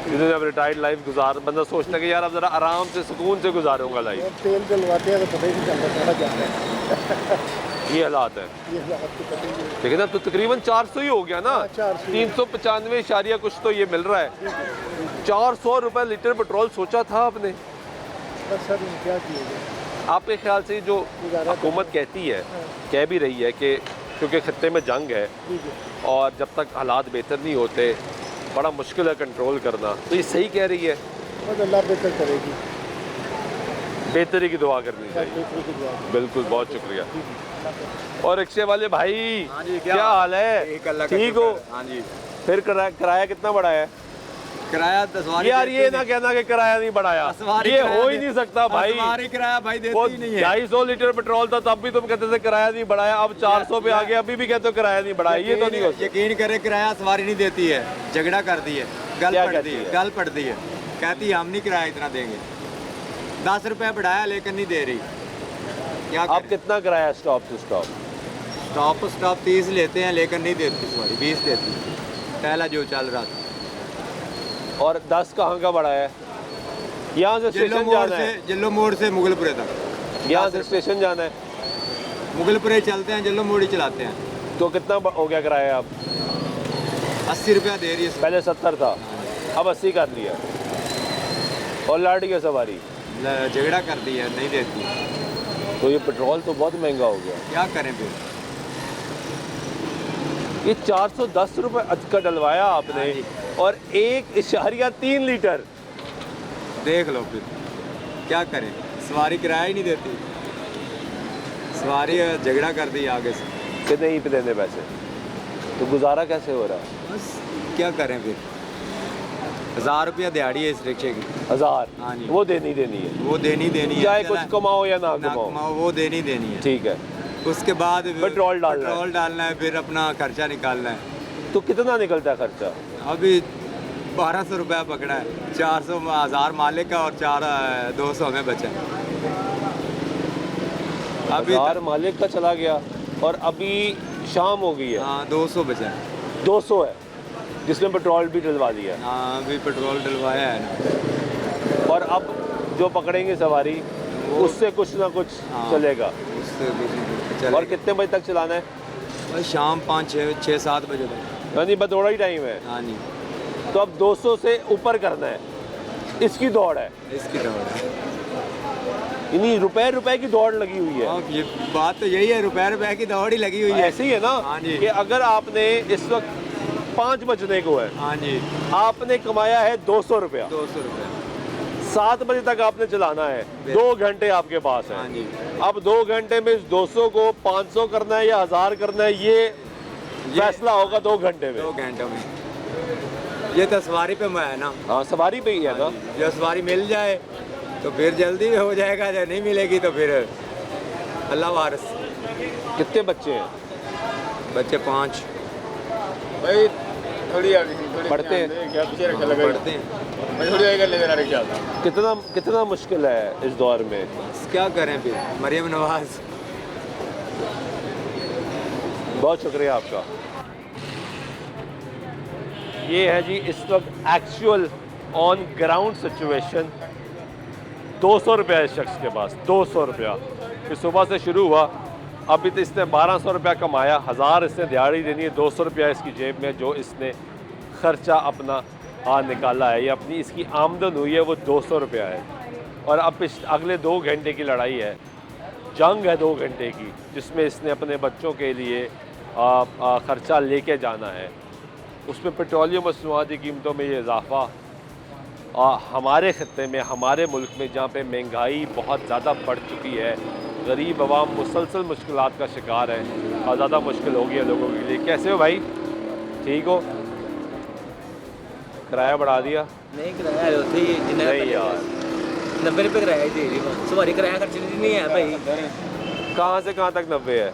जिन्होंने अब रिटायर्ड लाइफ गुजार, बंदा सोचता है कि यार अब ज़रा आराम से सुकून से गुजारूंगा लाइफ। तेल डलवाते हैं तो पता ही नहीं चलता, थोड़ा जाता है। ये हालात है। ये आपको पता ही है। लेकिन अब तो तकरीबन 400 ही हो गया ना, 395 इशारिया कुछ तो ये मिल रहा है। 400 रुपये लीटर पेट्रोल सोचा था आपने? बस सर क्या किया आपके ख्याल से जो हुकूमत कहती है, कह भी रही है कि क्योंकि खत्ते में जंग है और जब तक हालात बेहतर नहीं होते बड़ा मुश्किल है कंट्रोल करना, तो ये सही कह रही है? बस अल्लाह बेहतर करेगी, बेहतरी की दुआ करनी चाहिए। बिल्कुल, बहुत शुक्रिया। और रिक्शे वाले भाई, क्या हाल है? ठीक हो? हाँ जी। फिर किराया कितना बढ़ाया है? किराया सवारी यार ये ना कहना कि किराया नहीं बढ़ाया, ये हो ही नहीं सकता भाई। किराया भाई वो 250 लीटर पेट्रोल था तब भी तुम कहते थे किराया नहीं बढ़ाया, अब 400 पे आ गया, अभी भी कहते हो किराया नहीं बढ़ाया, ये तो नहीं हो सकता। यकीन करे किराया सवारी नहीं देती है, झगड़ा कर दी है, गल पड़ती है, कहती है हम नहीं किराया इतना देंगे। 10 रुपए बढ़ाया लेकिन नहीं दे रही, क्या आप कितना किराया स्टॉप टू स्टॉप? स्टॉप 30 लेते हैं लेकिन नहीं देती सवारी, 20 देती पहला जो चल रहा था। और 10 कहाँ का बढ़ाया है? यहाँ से स्टेशन जाना है? जल्लो मोड़ से मुगलपुरे तक। यहाँ से स्टेशन जाना है? मुगलपुरे चलते हैं, जल्लो मोड़ ही चलाते हैं। तो कितना हो गया किराया अब? 80 रुपया दे रही है। पहले 70 था, अब 80 कर लिया। और लाड़ी है सवारी, झगड़ा कर दी है, नहीं देती। तो ये पेट्रोल तो बहुत महंगा हो गया, क्या करें फिर? ये 410 रुपये का डलवाया आपने और 1.3 लीटर। देख लो फिर क्या करें, सवारी किराया ही नहीं देती, सवारी झगड़ा कर दी आगे से कि नहीं पे देने पैसे, तो गुजारा कैसे हो रहा है? बस क्या करें फिर। 1000 रुपया दिहाड़ी है इस रिक्शे की। 1000? हाँ जी। वो देनी है, वो देनी है, चाहे कुछ कमाओ या ना कमाओ, वो देनी है। ठीक है। उसके बाद पेट्रोल डालना है, फिर अपना खर्चा निकालना है। तो कितना निकलता है खर्चा? अभी 1200 रुपया पकड़ा है, 400 1000 मालिक का और 200 हमें बचा। अभी 1000 मालिक का चला गया और अभी शाम हो गई है। हाँ 200 बचा। 200 है, जिसमें पेट्रोल भी डलवा दिया हाँ अभी पेट्रोल डलवाया है ना। और अब जो पकड़ेंगे सवारी उससे कुछ ना कुछ हाँ। चलेगा। उससे कुछ और कितने बजे तक चलाना है? भाई शाम 5-6-7 बजे तक। यानी बदौड़ा ही टाइम है। हाँ जी तो अब 200 से ऊपर करना है, इसकी दौड़ है। इसकी दौड़ है। इन्हीं रुपए की दौड़ लगी हुई है। हाँ, ये बात तो यही है, रुपए की दौड़ ही लगी हुई है। ऐसे ही है ना हाँ जी। कि अगर आपने इस वक्त 5 बजने को है, हाँ जी आपने कमाया है 200 रुपया, 200 रुपये। 7 बजे तक आपने चलाना है, 2 घंटे आपके पास है। हाँ जी। अब 2 घंटे में इस 200 को 500 करना है या 1000 करना है, ये फैसला होगा 2 घंटे में। 2 घंटों में ये तो सवारी पे है ना। हाँ सवारी पे ही है ना। जो सवारी मिल जाए तो फिर जल्दी हो जाएगा, जब नहीं मिलेगी तो फिर अल्लाह वारिस। कितने बच्चे हैं? बच्चे 5 भाई थोड़ी पढ़ते हैं? पढ़ते हैं। थोड़ी आगे ले मेरा रिक्शा। कितना मुश्किल है इस दौर में? बस क्या करें फिर, मरियम नवाज। बहुत शुक्रिया आपका। ये है जी इस वक्त एक्चुअल ऑन ग्राउंड सिचुएशन। 200 रुपया इस शख्स के पास, 200 रुपया। फिर सुबह से शुरू हुआ, अभी तो इसने 1200 रुपया कमाया, 1000 इसने दिहाड़ी देनी है, 200 रुपया इसकी जेब में जो इसने ख़र्चा अपना निकाला है, ये अपनी इसकी आमदन हुई है वो 200 रुपया है। और अब इस अगले 2 घंटे की लड़ाई है, जंग है 2 घंटे की, जिसमें इसने अपने बच्चों के लिए ख़र्चा लेके जाना है। उसमें पेट्रोलियम मसनूआत की कीमतों में ये इजाफ़ा, हमारे ख़त्े में, हमारे मुल्क में जहाँ पे महंगाई बहुत ज़्यादा बढ़ चुकी है, गरीब आवाम मुसलसल मुश्किलात का शिकार है और ज़्यादा मुश्किल हो गई है लोगों के लिए। कैसे हो भाई, ठीक हो? किराया बढ़ा दिया? नहीं किराया नहीं यार, 90 रुपये किराया दे रही हूँ, सवारी किराया खर्च नहीं है भाई। कहाँ से कहाँ तक 90 है?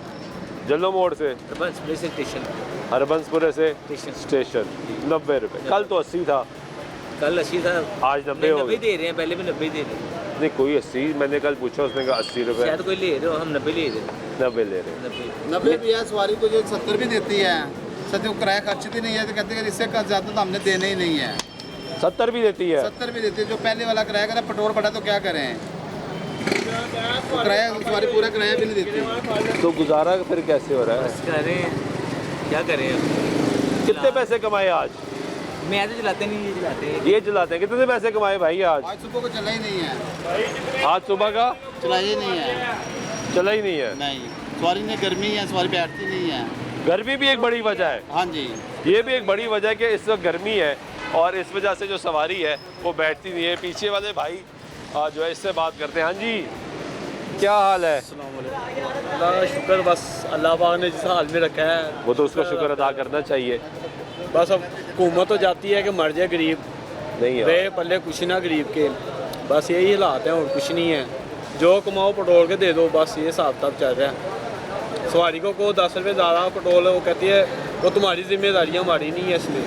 जल्लो मोड़ से हरबंसपुरे से स्टेशन, हरबंसपुरे से स्टेशन स्टेशन 90 रुपये। कल तो 80 था, कल 80 था, आज 90 हो 90 गया। दे रहे हैं, पहले भी 90 दे रहे हैं। नहीं कोई 80, मैंने कल पूछा, उसने कहा 80 रुपये। शायद कोई ले रहे हो, हम 90 ले रहे हैं। 90 ले रहे हैं। 90 भी है, सवारी को जो 70 भी देती है, सच वो किराया खर्चती नहीं है, तो कहते हैं कि इससे ज़्यादा तो हमने देने ही नहीं है। 70 भी देती है? 70 भी देती है। जो पहले वाला किराया करा, पेट्रोल बढ़ा तो क्या करें, तो किराया सवारी पूरा किराया भी नहीं देती। तो गुजारा फिर कैसे हो रहा है? बस कर रहे हैं, क्या करें अब। कितने पैसे कमाए आज? मैं तो चलाते नहीं, ये चलाते हैं। ये चलाते हैं। कितने पैसे कमाए भाई आज? आज सुबह को चला ही नहीं है। आज सुबह का चला ही नहीं है। चला ही नहीं है। नहीं, सवारी ने गर्मी है, सवारी बैठती नहीं है। गर्मी भी एक बड़ी वजह है। हाँ जी, ये भी एक बड़ी वजह है कि इस वक्त गर्मी है और इस वजह से जो सवारी है वो बैठती नहीं है। पीछे वाले भाई जो है इससे बात करते हैं। हाँ जी, क्या हाल है? अल्लाह शुक्र, बस अल्लाह पाक ने जिस हाल में रखा है वो तो उसका शुक्र अदा करना चाहिए। बस अब हुकूमत तो जाती है कि मर जाए गरीब, नहीं यार, रहे पल्ले कुछ ना गरीब के, बस यही हालात हैं और कुछ नहीं है। जो कमाओ पेट्रोल के दे दो, बस ये हिसाब किताब चल रहा है। सवारी को 10 रुपये ज़्यादा पेट्रोल, वो कहती है वो तुम्हारी जिम्मेदारी, हमारी नहीं है, इसमें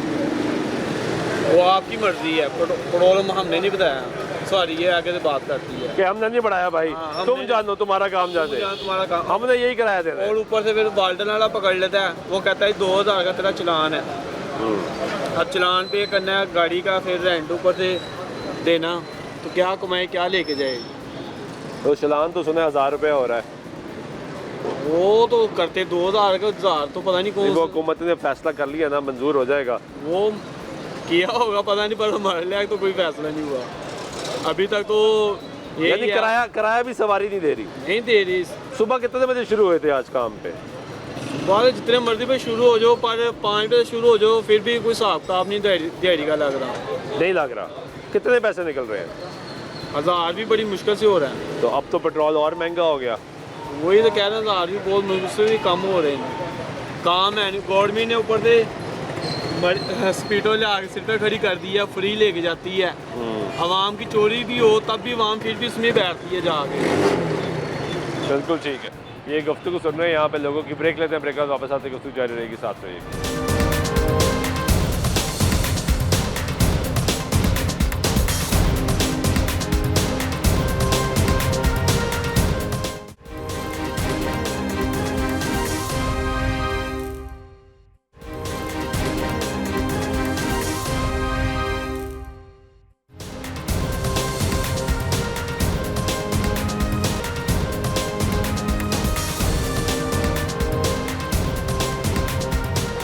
वो आपकी मर्जी है। पेट्रोल हमने नहीं बताया, सवारी ये आगे से बात करती है कि हमने नहीं बढ़ाया भाई। हाँ, तुम जानो, तुम्हारा काम जाने, तुम्हारा काम। हमने यही कराया देना है। और ऊपर से फिर बाल्टन वाला पकड़ लेता है, वो कहता है 2000 का तेरा चलान है। अब चलान पे करना है गाड़ी का, फिर रेंट ऊपर से देना, तो क्या कमाए, क्या लेके जाए। तो चलान तो सुना 1000 रुपये हो रहा है। वो तो करते 2000 का, 1000 तो पता नहीं कौन वो हुकूमत ने फैसला कर लिया ना, मंजूर हो जाएगा। वो किया होगा पता नहीं, पर हमारे लिए तो कोई फैसला नहीं हुआ अभी तक। तो यानी किराया भी सवारी नहीं दे रही? नहीं दे रही। सुबह कितने बजे शुरू हुए थे आज काम पे? बाद जितने मर्जी पे शुरू हो जाओ, पर 5 बजे शुरू हो जाओ, फिर भी कोई हिसाब किताब नहीं दिहाड़ी का लग रहा। नहीं लग रहा। कितने पैसे निकल रहे हैं? 1000 भी बड़ी मुश्किल से हो रहा है। तो अब तो पेट्रोल और महंगा हो गया। वही तो कह रहे हैं, 1000 भी बहुत मुश्किल से भी कम हो रहे हैं। काम है नहीं, गवर्नमेंट ने ऊपर से स्पीडो ले आके सिर पे खड़ी कर दी है, फ्री लेके जाती है। आवाम की चोरी भी हो तब भी आवाम फिर भी इसमें बैठती है जाके। बिल्कुल ठीक है। ये गुफ्तगू सुन रहे हैं यहाँ पे लोगों की। ब्रेक लेते हैं, ब्रेक वापस आते गुफ्तगू जारी रहेगी, साथ रहिए।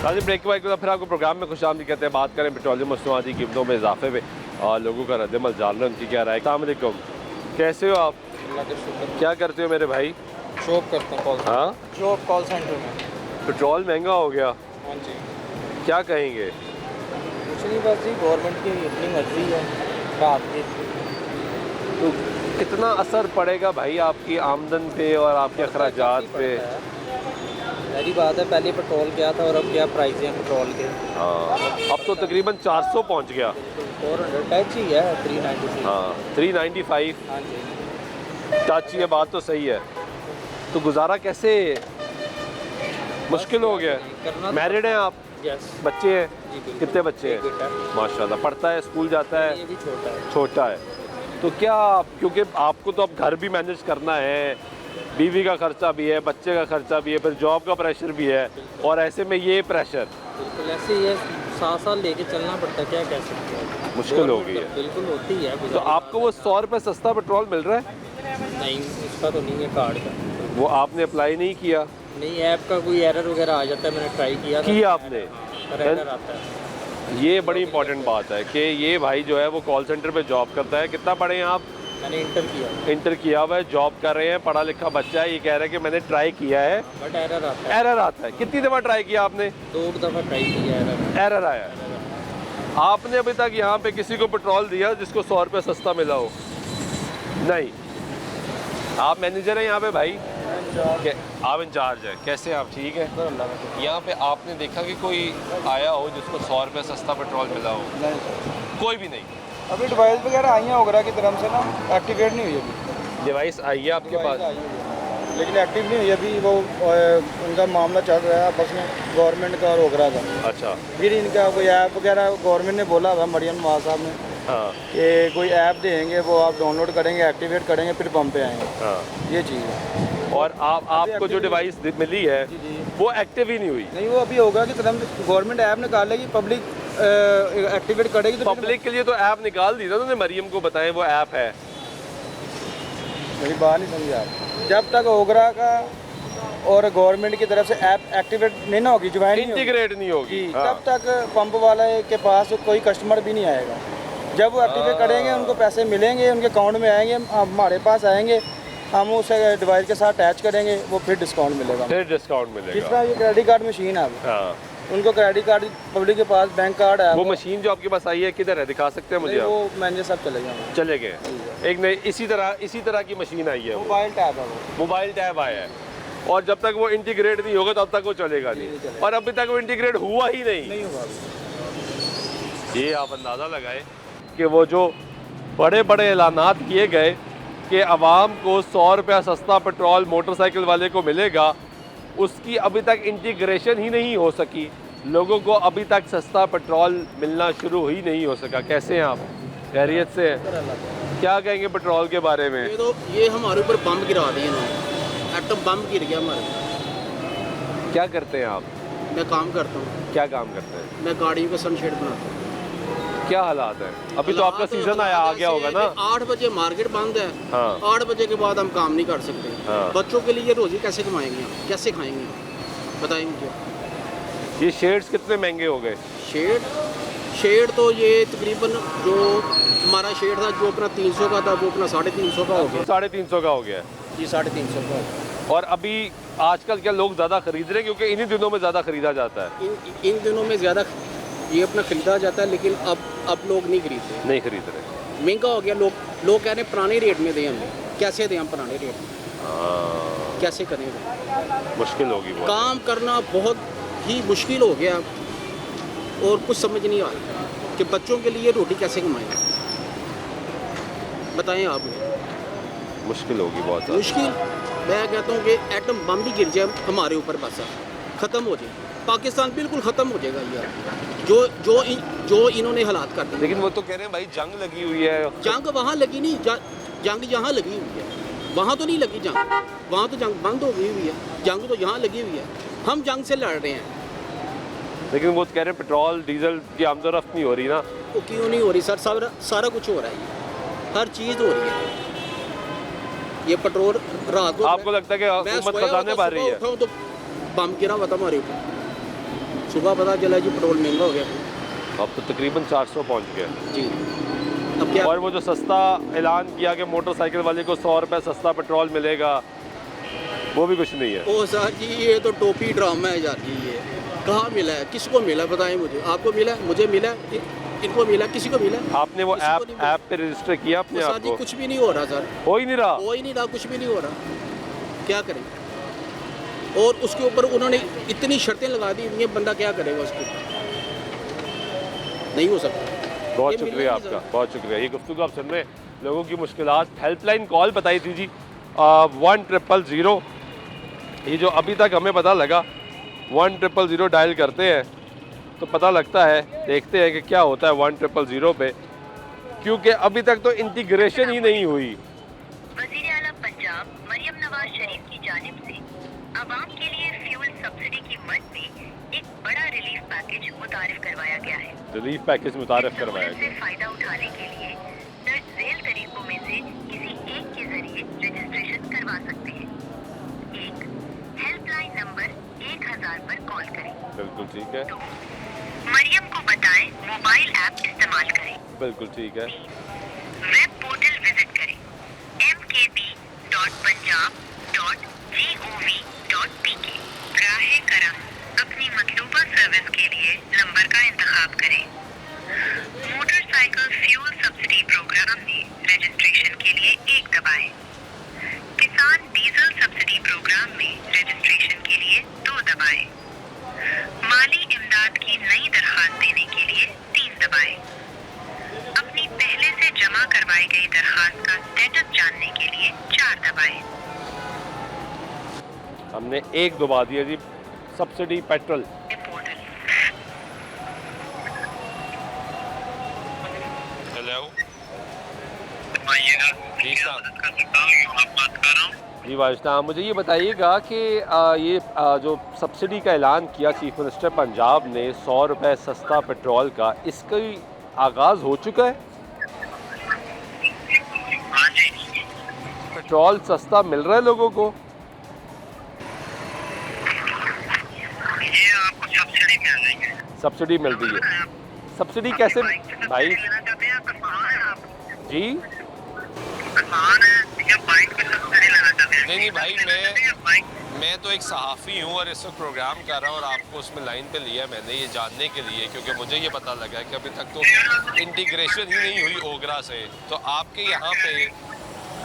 नाज़रीन ब्रेक के बाद फिर आपको प्रोग्राम में खुशामदीद कहते हैं। बात करें पेट्रोलियम मसनूआत की कीमतों में इजाफे पे और लोगों का रद्दमल जानना उनकी क्या राय। अस्सलाम वालेकुम, कैसे हो आप? क्या करते हो मेरे भाई? जॉब करता हूँ। हाँ, जॉब कॉल सेंटर में। पेट्रोल महंगा हो गया, हाँ जी। क्या कहेंगे? कुछ नहीं, बस जी गवर्नमेंट की इतनी मर्जी है रात की। तो कितना असर पड़ेगा भाई आपकी आमदन पे और आपके अखराजात पे? मेरी बात है, पहले पेट्रोल क्या था और अब क्या प्राइस है पेट्रोल के। हाँ, अब तो तकरीबन 400 पहुंच गया। 400 टच ही है, 396। हाँ, 395 हाँ जी। टच, ये बात तो सही है। तो गुजारा कैसे मुश्किल हो गया? करना मैरिड हैं आप? यस। बच्चे हैं? जी बिल्कुल। कितने बच्चे हैं? बेटा माशाल्लाह, पढ़ता है, स्कूल जाता ये है? भी छोटा है। छोटा है। तो क्या, क्योंकि आपको तो अब घर भी मैनेज करना है, बीवी का खर्चा भी है, बच्चे का खर्चा भी है, फिर जॉब का प्रेशर भी है, और ऐसे में ये प्रेशर बिल्कुल ऐसे ही है, 7 साल लेके चलना पड़ता है, क्या कह सकते हैं। मुश्किल हो गई है। बिल्कुल होती है। तो आपको वो 100 रुपये सस्ता पेट्रोल मिल रहा है? नहीं, इसका तो नहीं है, कार्ड का। वो आपने अप्लाई नहीं किया? नहीं, ऐप का कोई एरर वगैरह आ जाता है, मैंने ट्राई किया था। किया आपने? एरर आता है। ये बड़ी इंपॉर्टेंट बात है कि ये भाई जो है वो कॉल सेंटर पे जॉब करता है। कितना पढ़े हैं आप? मैंने इंटर किया। इंटर किया हुआ है, जॉब कर रहे हैं, पढ़ा लिखा बच्चा है। ये कह रहा है कि मैंने ट्राई किया है, बट एरर आता है। एरर आता है। कितनी दफ़ा ट्राई किया आपने? 2 दफ़ा ट्राई किया, एरर आया है। आपने अभी तक यहाँ पे किसी को पेट्रोल दिया जिसको 100 रुपये सस्ता मिला हो? नहीं। आप मैनेजर हैं यहाँ पे भाई? आप इंचार्ज है। कैसे आप? ठीक है। यहाँ पे आपने देखा कि कोई आया हो जिसको 100 रुपये सस्ता पेट्रोल मिला हो? नहीं, कोई भी नहीं। अभी डिवाइस वगैरह आई हैं ओगरा की तरफ से ना, एक्टिवेट नहीं हुई अभी। डिवाइस आई है आपके पास? लेकिन एक्टिव नहीं हुई अभी। वो उनका मामला चल रहा है आपस में, गवर्नमेंट का और ओगरा का। अच्छा। फिर इनका कोई ऐप वगैरह गवर्नमेंट ने बोला हुआ, मरियम नवाज साहब ने, हाँ कि कोई ऐप देंगे, वो आप डाउनलोड करेंगे, एक्टिवेट करेंगे, फिर पंप पे आएंगे। हाँ, ये चीज़ है। और आपको जो डिवाइस मिली है वो एक्टिव ही नहीं हुई? नहीं, वो अभी होगा कि तरह गवर्नमेंट ऐप निकालेगी, पब्लिक एक्टिवेट करेगी। तो पब्लिक के लिए तो ऐप निकाल दी ना उन्होंने, मरियम को बताएं वो ऐप है। मेरी बात नहीं समझी आप। जब तक ओगरा का और गवर्नमेंट की तरफ से ऐप एक्टिवेट नहीं ना होगी, ज्वाइन इंटीग्रेट नहीं होगी, तब तक पंप वाले के पास कोई कस्टमर भी नहीं आएगा। जब वो एक्टिवेट करेंगे, उनको पैसे मिलेंगे, उनके अकाउंट में आएंगे, हमारे पास आएंगे, हम उसे डिवाइस के साथ अटैच करेंगे, वो फिर डिस्काउंट मिलेगा। फिर डिस्काउंट मिलेगा। जिस तरह ये क्रेडिट कार्ड मशीन है, हाँ, उनको क्रेडिट कार्ड पब्लिक के पास बैंक कार्ड है। वो मशीन जो आपके पास आई है किधर है? दिखा सकते हैं मुझे? वो मैनेजर साहब चले जाएंगे। चले गए। एक नई इसी तरह की मशीन आई है, मोबाइल टैब है वो। मोबाइल टैब आया है, और जब तक वो इंटीग्रेट नहीं होगा तब तक वो चलेगा नहीं, और अभी तक वो इंटीग्रेट हुआ ही नहीं होगा। ये आप अंदाज़ा लगाए कि वो जो बड़े बड़े ऐलानात किए गए कि आवाम को 100 रुपया सस्ता पेट्रोल मोटरसाइकिल वाले को मिलेगा, उसकी अभी तक इंटीग्रेशन ही नहीं हो सकी। लोगों को अभी तक सस्ता पेट्रोल मिलना शुरू ही नहीं हो सका। कैसे हैं आप? खैरियत से हैं? क्या कहेंगे पेट्रोल के बारे में? ये हमारे ऊपर बम गिरा दिए इन्होंने, एटम बम गिर गया हमारे। क्या करते हैं आप? मैं काम करता हूँ। क्या काम करते हैं? मैं गाड़ियों का सनशेड बनाता हूँ। क्या हालात है? अभी तो आपका सीजन आ गया होगा ना? 8 बजे मार्केट बंद है। हाँ। 8 बजे के बाद हम काम नहीं कर सकते। हाँ। बच्चों के लिए रोजी कैसे कमाएंगे हम? कैसे खाएंगे? बताएं मुझे। ये शेड्स कितने महंगे हो गए? शेड तो ये तकरीबन जो हमारा शेड था, जो अपना 300 का था, वो अपना 350 का हो गया। 350 का हो गया जी, 350 का हो गया। और अभी आजकल क्या लोग ज़्यादा खरीद रहे हैं? क्योंकि इन्हीं दिनों में ज़्यादा खरीदा जाता है। इन दिनों में ज़्यादा ये अपना खरीदा जाता है, लेकिन अब लोग नहीं खरीद रहे। नहीं खरीद रहे, महंगा हो गया। लोग कह रहे हैं पुराने रेट में दें हमें। कैसे दें हम पुराने रेट में? कैसे करेंगे? मुश्किल होगी बहुत। काम करना बहुत ही मुश्किल हो गया, और कुछ समझ नहीं आ रहा कि बच्चों के लिए रोटी कैसे कमाएंगे। बताएं आप मुझे। मुश्किल होगी बहुत ज़्यादा। मुश्किल, मैं कहता हूँ कि एटम बम भी गिर जाए हमारे ऊपर, बस ख़त्म हो जाए, पाकिस्तान बिल्कुल ख़त्म हो जाएगा यार। जो इन्होंने हालात कर दिए। लेकिन वो तो कह रहे हैं भाई जंग लगी हुई है। जंग वहाँ लगी नहीं, जंग यहाँ लगी हुई है। वहाँ तो नहीं लगी जंग, वहाँ तो जंग बंद हो गई हुई है। जंग तो यहाँ लगी हुई है, हम जंग से लड़ रहे हैं। लेकिन वो कह रहे हैं पेट्रोल डीजल की आमदोरफ्त नहीं हो रही ना। वो क्यों नहीं हो रही सर? सारा कुछ हो रहा है, हर चीज़ हो रही है। ये पेट्रोल रात को, आपको लगता है कि हुकूमत खजाने भर रही है? तो बम गिरा हुआ था हमारे ऊपर। सुबह पता चला जी पेट्रोल महंगा हो गया अब तो तकरीबन 400 पहुँच गया। जी। अब क्या और वो जो सस्ता ऐलान किया कि मोटरसाइकिल वाले को 100 रुपये सस्ता पेट्रोल मिलेगा, वो भी कुछ नहीं है। ओ सर जी ये तो टोपी ड्रामा है यार जी, ये कहाँ मिला है, किसको मिला बताएं मुझे। आपको मिला, मुझे मिला, इनको मिला, किसी को मिला? आपने वो किसी को नहीं मिला। ऐप पे रजिस्टर किया अपने सर आप जी को? कुछ भी नहीं हो रहा सर, हो ही नहीं रहा। हो ही नहीं रहा, कुछ भी नहीं हो रहा, क्या करें। और उसके ऊपर उन्होंने इतनी शर्तें लगा दी, ये बंदा क्या करेगा उसके ऊपर, नहीं हो सकता। बहुत ये शुक्रिया मिला आपका, नहीं बहुत शुक्रिया। ये गुफ्तगू आप सुन रहे हैं, लोगों की मुश्किलात। हेल्पलाइन कॉल बताई थी जी 1000। ये जो अभी तक हमें पता लगा 1000 डायल करते हैं तो पता लगता है, देखते हैं कि क्या होता है 1000 पे, क्योंकि अभी तक तो इंटीग्रेशन ही नहीं हुई। वज़ीर आला पंजाब मरियम नवाज शरीफ की जानिब से आवाम के लिए फ्यूल सब्सिडी की मद में एक बड़ा रिलीफ पैकेज मुतारिफ करवाया गया है। रिलीफ पैकेज मुतारिफ करवाया इस गया। से फायदा उठाने के लिए दर्ज झेल तरीकों में से किसी एक के जरिए रजिस्ट्रेशन करवा सकते हैं। एक, हेल्पलाइन नंबर 1000 पर कॉल करें। बिल्कुल ठीक है। दो, मरियम को बताएं मोबाइल ऐप इस्तेमाल करें। बिल्कुल ठीक है। वेब पोर्टल विजिट करें mkb.punjab.gov.pk। राहे करम अपनी मतलूबा सर्विस के लिए नंबर का इंतखाब करें। मोटरसाइकिल फ्यूल सब्सिडी प्रोग्राम में रजिस्ट्रेशन के लिए 1 दबाएं। किसान डीजल सब्सिडी प्रोग्राम में रजिस्ट्रेशन के लिए 2 दबाएं। माली इमदाद की नई दरखास्त देने के लिए 3 दबाएं। अपनी पहले से जमा करवाई गई दरखास्त का स्टेटस जानने के लिए 4 दबाएं। हमने 1 दबा दिया जी, सब्सिडी पेट्रोल। हेलो जी साहब। जी वाजिद, मुझे ये बताइएगा कि ये जो सब्सिडी का ऐलान किया चीफ मिनिस्टर पंजाब ने 100 रुपये सस्ता पेट्रोल का, इसका आगाज़ हो चुका है? पेट्रोल सस्ता मिल रहा है लोगों को? ये आपको सब्सिडी मिल रही है। सब्सिडी मिल रही है। सब्सिडी कैसे भाई जी? नहीं भाई, मैं तो एक सहाफ़ी हूँ और इस वक्त प्रोग्राम कर रहा हूँ और आपको उसमें लाइन पे लिया मैंने ये जानने के लिए, क्योंकि मुझे ये पता लगा कि अभी तक तो इंटीग्रेशन ही नहीं हुई ओगरा से। तो आपके यहाँ पे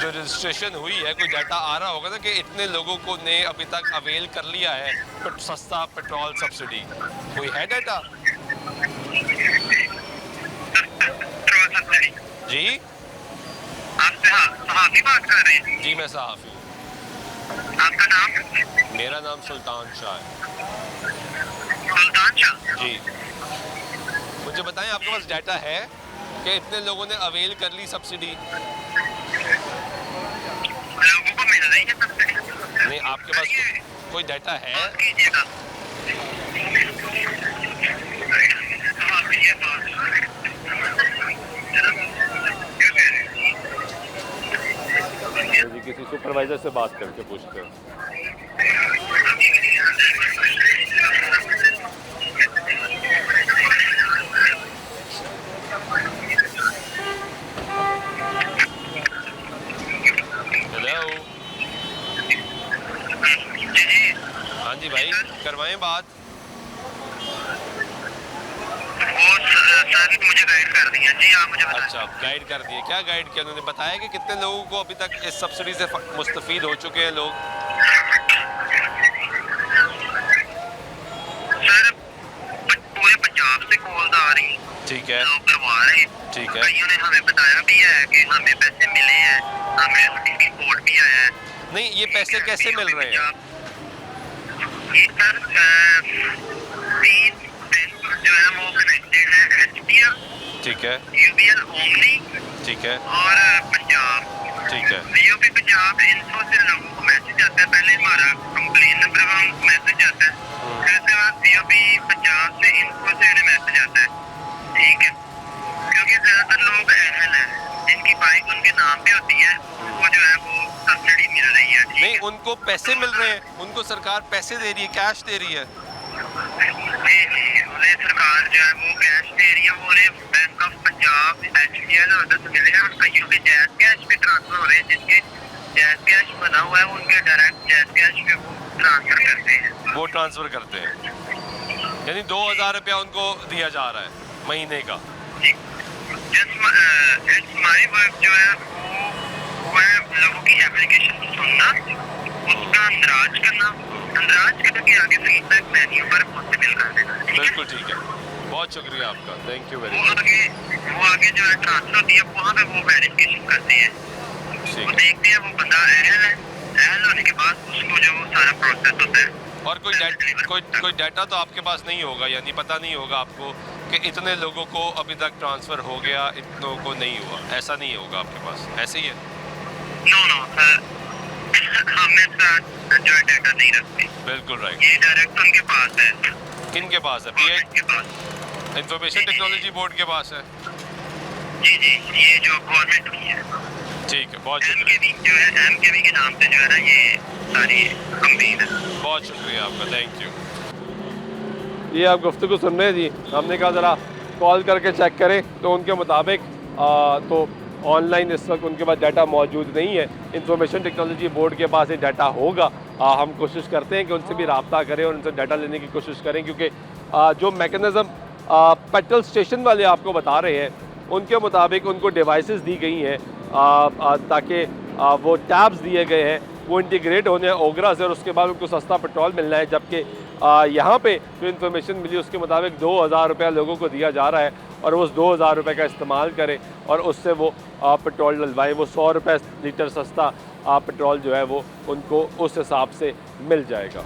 जो रजिस्ट्रेशन हुई है, कोई डाटा आ रहा होगा ना कि इतने लोगों को ने अभी तक अवेल कर लिया है सस्ता पेट्रोल सब्सिडी, कोई है डाटा? जी आप सहाफ़ी बात कर रहे हैं? जी मैं सहाफ़ी। आपका नाम? मेरा नाम सुल्तान शाह है। सुल्तान शाह जी। मुझे बताएं आपके पास डाटा है कि इतने लोगों ने अवेल कर ली सब्सिडी? लोगों को मिल रही है सब्सिडी? नहीं, आपके पास कोई डाटा है? जी किसी सुपरवाइजर से बात करके पूछते हैं। हाँ जी भाई, करवाएं बात। मुझे गाइड कर दिया जी, आप मुझे बताएं। अच्छा, गाइड कर दिए। क्या गाइड किया उन्होंने? बताया कि कितने लोगों को अभी तक इस सब्सिडी से मुस्तफीद हो चुके हैं लोग? सर पूरे पंजाब से कॉल आ रही, ठीक है, लोग करवा रहे हैं। ठीक है। कईयों ने हमें बताया भी है कि हमें पैसे मिले हैं, हमें रिपोर्ट भी आया है। नहीं, ये पैसे कैसे मिल रहे हैं? ये सर 3 बैंक जो है वो कनेक्टेड है, HPL, ठीक है, UBL ओमनी, ठीक है, और पंजाब, ठीक है। BOP पंजाब इन्फो से लोगों को मैसेज आता है। पहले हमारा कंप्लेन नंबर का मैसेज आता है, फिर उसके बाद BOP पंजाब से इन्फो से उन्हें मैसेज आता है। ठीक है, क्योंकि ज्यादातर लोग अहल हैं जिनकी बाइक उनके नाम पे होती है, वो जो है वो सब्सिडी मिल रही है। नहीं, उनको पैसे मिल रहे हैं, उनको सरकार पैसे दे रही है, कैश दे रही है। सरकार जो है वो कैश दे रही है, वो बैंक ऑफ पंजाब, HDL और उधर से मिले हैं, और कईयों के जैज कैश पे ट्रांसफर हो रहे हैं, जिनके जैज कैश बना हुआ है उनके डायरेक्ट जैज कैश पे वो ट्रांसफर करते हैं। वो ट्रांसफ़र करते हैं, यानी 2000 रुपया उनको दिया जा रहा है महीने का। इट्स माय वर्क जो है वो है लोगों की एप्लीकेशन को सुनना, उसका अंदराज करना, अंदराज करके आगे फीडबैक मेन्यू पर मुंतकिल कर देना। बिल्कुल ठीक है, बहुत शुक्रिया आपका, थैंक यू वेरी वो मच। आगे जो है ट्रांसफर होती है, वहाँ पे वो वेरिफिकेशन करते हैं, वो देखते हैं वो बंदा अहल है, अहल होने के बाद उसको जो सारा प्रोसेस होता है। और कोई डाटा तो आपके पास नहीं होगा, यानी पता नहीं होगा आपको कि इतने लोगों को अभी तक ट्रांसफ़र हो गया, इतनों को नहीं हुआ, ऐसा नहीं होगा आपके पास, ऐसे ही है? नो सर, हमें जो डाटा नहीं रखते। बिल्कुल राइट, ये डायरेक्ट उनके पास है। किन के पास है? के पास, इंफॉर्मेशन टेक्नोलॉजी बोर्ड के पास है। जी, ये जो गवर्नमेंट की है। ठीक है, बहुत शुक्रिया। MKV जो है, MKV के नाम से जो है ना ये सारी कंपनी है। बहुत शुक्रिया आपका, थैंक यू। ये आप गुफ्तगू सुन रहे हैं जी, हमने कहा ज़रा कॉल करके चेक करें, तो उनके मुताबिक तो ऑनलाइन इस वक्त उनके पास डाटा मौजूद नहीं है। इंफॉर्मेशन टेक्नोलॉजी बोर्ड के पास ये डाटा होगा। हम कोशिश करते हैं कि उनसे भी रब्ता करें और उनसे डाटा लेने की कोशिश करें, क्योंकि जो मैकेनिज़्म पेट्रोल स्टेशन वाले आपको बता रहे हैं उनके मुताबिक उनको डिवाइसेस दी गई हैं ताकि वो टैब्स दिए गए हैं, वो इंटीग्रेट होने हैं ओगरा से, और उसके बाद उनको सस्ता पेट्रोल मिलना है। जबकि यहाँ पे जो इन्फॉर्मेशन मिली उसके मुताबिक 2000 रुपया लोगों को दिया जा रहा है और वो उस 2000 रुपये का इस्तेमाल करें और उससे वो पेट्रोल डलवाएँ। वो 100 रुपये लीटर सस्ता पेट्रोल जो है वो उनको उस हिसाब से मिल जाएगा।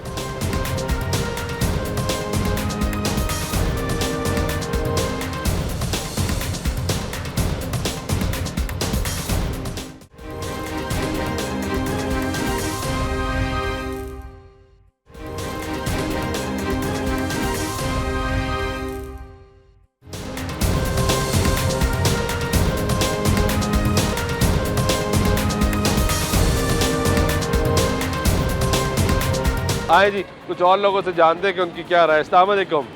आए जी, कुछ और लोगों से जानते हैं कि उनकी क्या राय। अस्सलाम वालेकुम,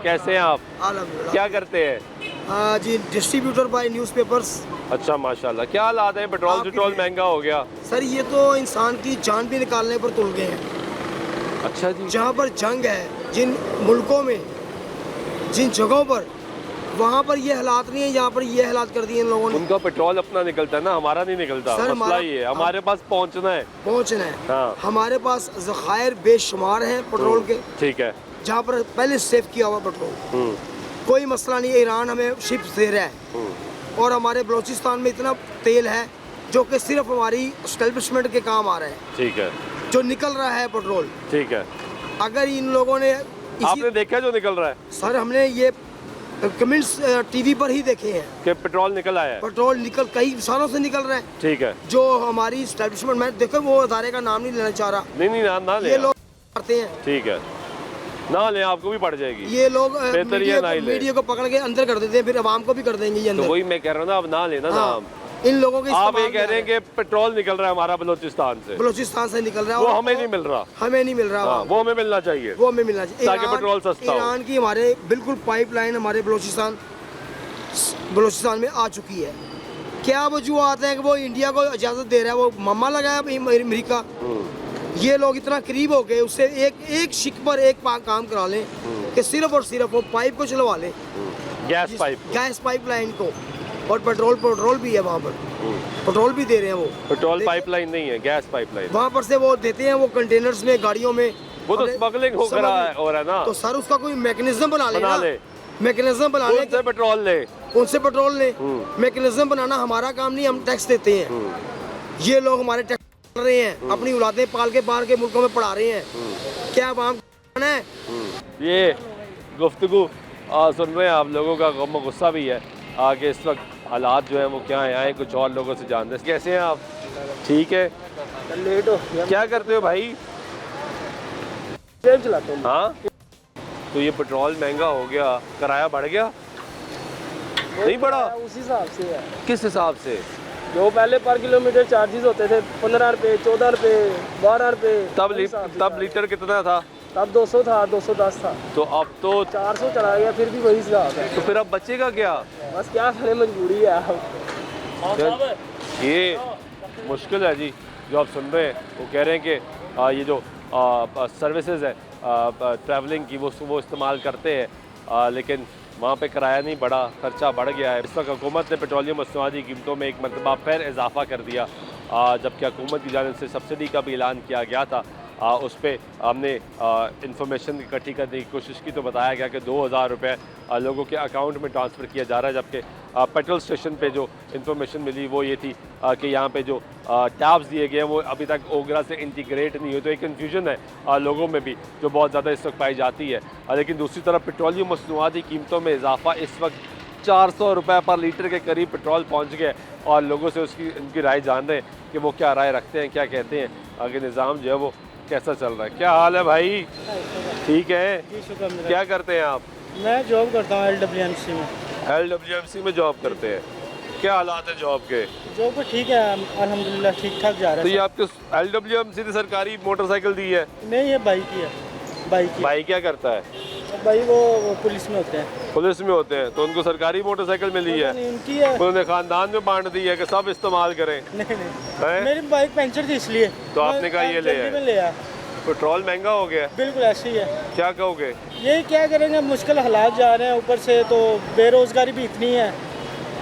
कैसे हैं आप? क्या करते हैं? जी, डिस्ट्रीब्यूटर बाय न्यूज़पेपर्स। अच्छा, माशाल्लाह। क्या हालात है? पेट्रोल महंगा हो गया सर, ये तो इंसान की जान भी निकालने पर तुल गए हैं। अच्छा जी। जहाँ पर जंग है, जिन मुल्कों में, जिन जगहों पर, वहाँ पर ये हालात नहीं है, यहाँ पर ये हालात कर दिए इन लोगों ने। उनका पेट्रोल अपना निकलता है ना, हमारा नहीं निकलता। सर, मसला ये है, हमारे पास पहुँचना है। हाँ। हमारे पास ज़खायर बेशुमार हैं पेट्रोल के। ठीक है। जहाँ पर पहले सेव किया हुआ पेट्रोल, कोई मसला नहीं है। ईरान हमें शिप्स दे रहा है और हमारे बलूचिस्तान में इतना तेल है जो कि सिर्फ हमारी एस्टेब्लिशमेंट के काम आ रहा है। ठीक है। जो निकल रहा है पेट्रोल। ठीक है। अगर इन लोगों ने आपने देखा जो निकल रहा है? सर, हमने ये कमेंट्स टीवी पर ही देखे हैं कि पेट्रोल निकल आया है। पेट्रोल निकल कई सालों से निकल रहा है। ठीक है। जो हमारी एस्टेब्लिशमेंट, मैं देखो वो अदारे का नाम नहीं लेना चाह रहा। नहीं ना ले, ये लोग करते हैं। ठीक है, ना ले, आपको भी पड़ जाएगी। ये लोग मीडिया को पकड़ के अंदर कर देते हैं, फिर आवाम को भी कर देंगे ये अंदर। तो वही मैं कह रहा हूँ ना, अब ना लेना ना। इन लोगों के आप ये कह रहे हैं कि पेट्रोल निकल रहा है हमारा बलूचिस्तान से निकल रहा है, वो हमें नहीं मिल रहा। हमें नहीं मिल रहा। वो हमें मिलना चाहिए, वो हमें मिलना चाहिए ताकि पेट्रोल सस्ता हो। ईरान की हमारे बिल्कुल पाइपलाइन हमारे बलूचिस्तान में आ चुकी है। क्या वजूहत है कि वो इंडिया को इजाज़त दे रहा है? वो मामा लगाया अमेरिका। ये लोग इतना करीब हो गए, उससे एक शिक पर एक काम करा लें कि सिर्फ और सिर्फ वो पाइप को चलवा लें, गैस पाइपलाइन को। और पेट्रोल भी है वहाँ पर, पेट्रोल भी दे रहे हैं। वो पेट्रोल पाइपलाइन नहीं है, गैस पाइपलाइन। वहाँ पर से वो देते हैं, वो कंटेनर्स में, गाड़ियों में। वो तो स्मगलिंग हो रहा है ना। तो सर, उसका कोई मैकेनिज्म बना ले। मैकेनिज्म बना ले, उनसे पेट्रोल ले। मैकेनिज्म बनाना हमारा काम नहीं, हम टैक्स देते हैं। ये लोग हमारे टैक्स कर रहे हैं, अपनी औलादें पाल के बाहर के मुल्कों में पढ़ा रहे हैं। क्या आवाम है? ये गुफ्तगू सुन रहे हैं आप, लोगों का गम गुस्सा भी है आगे इस वक्त हालात जो हैं वो क्या है। आए कुछ और लोगों से जानते हैं। कैसे हैं आप? ठीक है। लेट हो क्या करते हो भाई? ट्रेन चलाता हूँ। हाँ, तो ये पेट्रोल महंगा हो गया, किराया बढ़ गया? नहीं बढ़ा? उस हिसाब से है। किस हिसाब से? जो पहले पर किलोमीटर चार्जेस होते थे 15 रुपये, 14 रुपये, 12 रुपये। तब लीटर कितना था? तब 200 था, 210 था, तो अब तो 400 चला गया, फिर भी वही हिसाब है। तो फिर अब बचेगा क्या? बस क्या करें, मजबूरी है अब। ये मुश्किल है जी। जो आप सुन रहे हैं वो कह रहे हैं कि ये जो सर्विसेज है ट्रैवलिंग की वो इस्तेमाल करते हैं, लेकिन वहाँ पे किराया नहीं बढ़ा, खर्चा बढ़ गया है। इस वक्त हुकूमत ने पेट्रोलियम मसनूआती कीमतों में एक मरतबा फिर इजाफा कर दिया, जबकि हुकूमत की जानिब से सब्सिडी का भी ऐलान किया गया था। उस पर हमने इंफॉर्मेशन इकट्ठी करने की कोशिश की तो बताया गया कि 2000 रुपये लोगों के अकाउंट में ट्रांसफ़र किया जा रहा है, जबकि पेट्रोल स्टेशन पे जो इंफॉर्मेशन मिली वो ये थी कि यहाँ पे जो टैब्स दिए गए हैं वो अभी तक ओगरा से इंटीग्रेट नहीं हुए। तो एक कन्फ्यूजन है लोगों में भी जो बहुत ज़्यादा इस वक्त पाई जाती है। लेकिन दूसरी तरफ पेट्रोलियम मसनूआती कीमतों में इजाफा इस वक्त 400 रुपये पर लीटर के करीब पेट्रोल पहुँच गया और लोगों से उनकी राय जान रहे हैं कि वो क्या राय रखते हैं, क्या कहते हैं, आगे निज़ाम जो है वो कैसा चल रहा है। क्या हाल है भाई? ठीक है जी, शुक्र। क्या करते हैं आप? मैं जॉब करता हूँ LWMC में। LWMC में जॉब करते हैं। क्या हालात है जॉब के? जॉब तो ठीक है, अल्हम्दुलिल्लाह ठीक ठाक जा रहा है। तो ये आपको LWMC ने सरकारी मोटरसाइकिल दी है? नहीं, ये बाइक ही है। बाइक भाई क्या करता है? भाई वो पुलिस में होते हैं। पुलिस में होते हैं, तो उनको सरकारी मोटरसाइकिल मिली है? उनकी है। उन्होंने खानदान में बांट दी है कि सब इस्तेमाल करें? नहीं, मेरी बाइक पंचर थी इसलिए तो आपने कहा ये ले आए। पेट्रोल महंगा हो गया? बिल्कुल ऐसे ही है। क्या कहोगे? यही क्या करेंगे, मुश्किल हालात जा रहे हैं, ऊपर से तो बेरोजगारी भी इतनी है,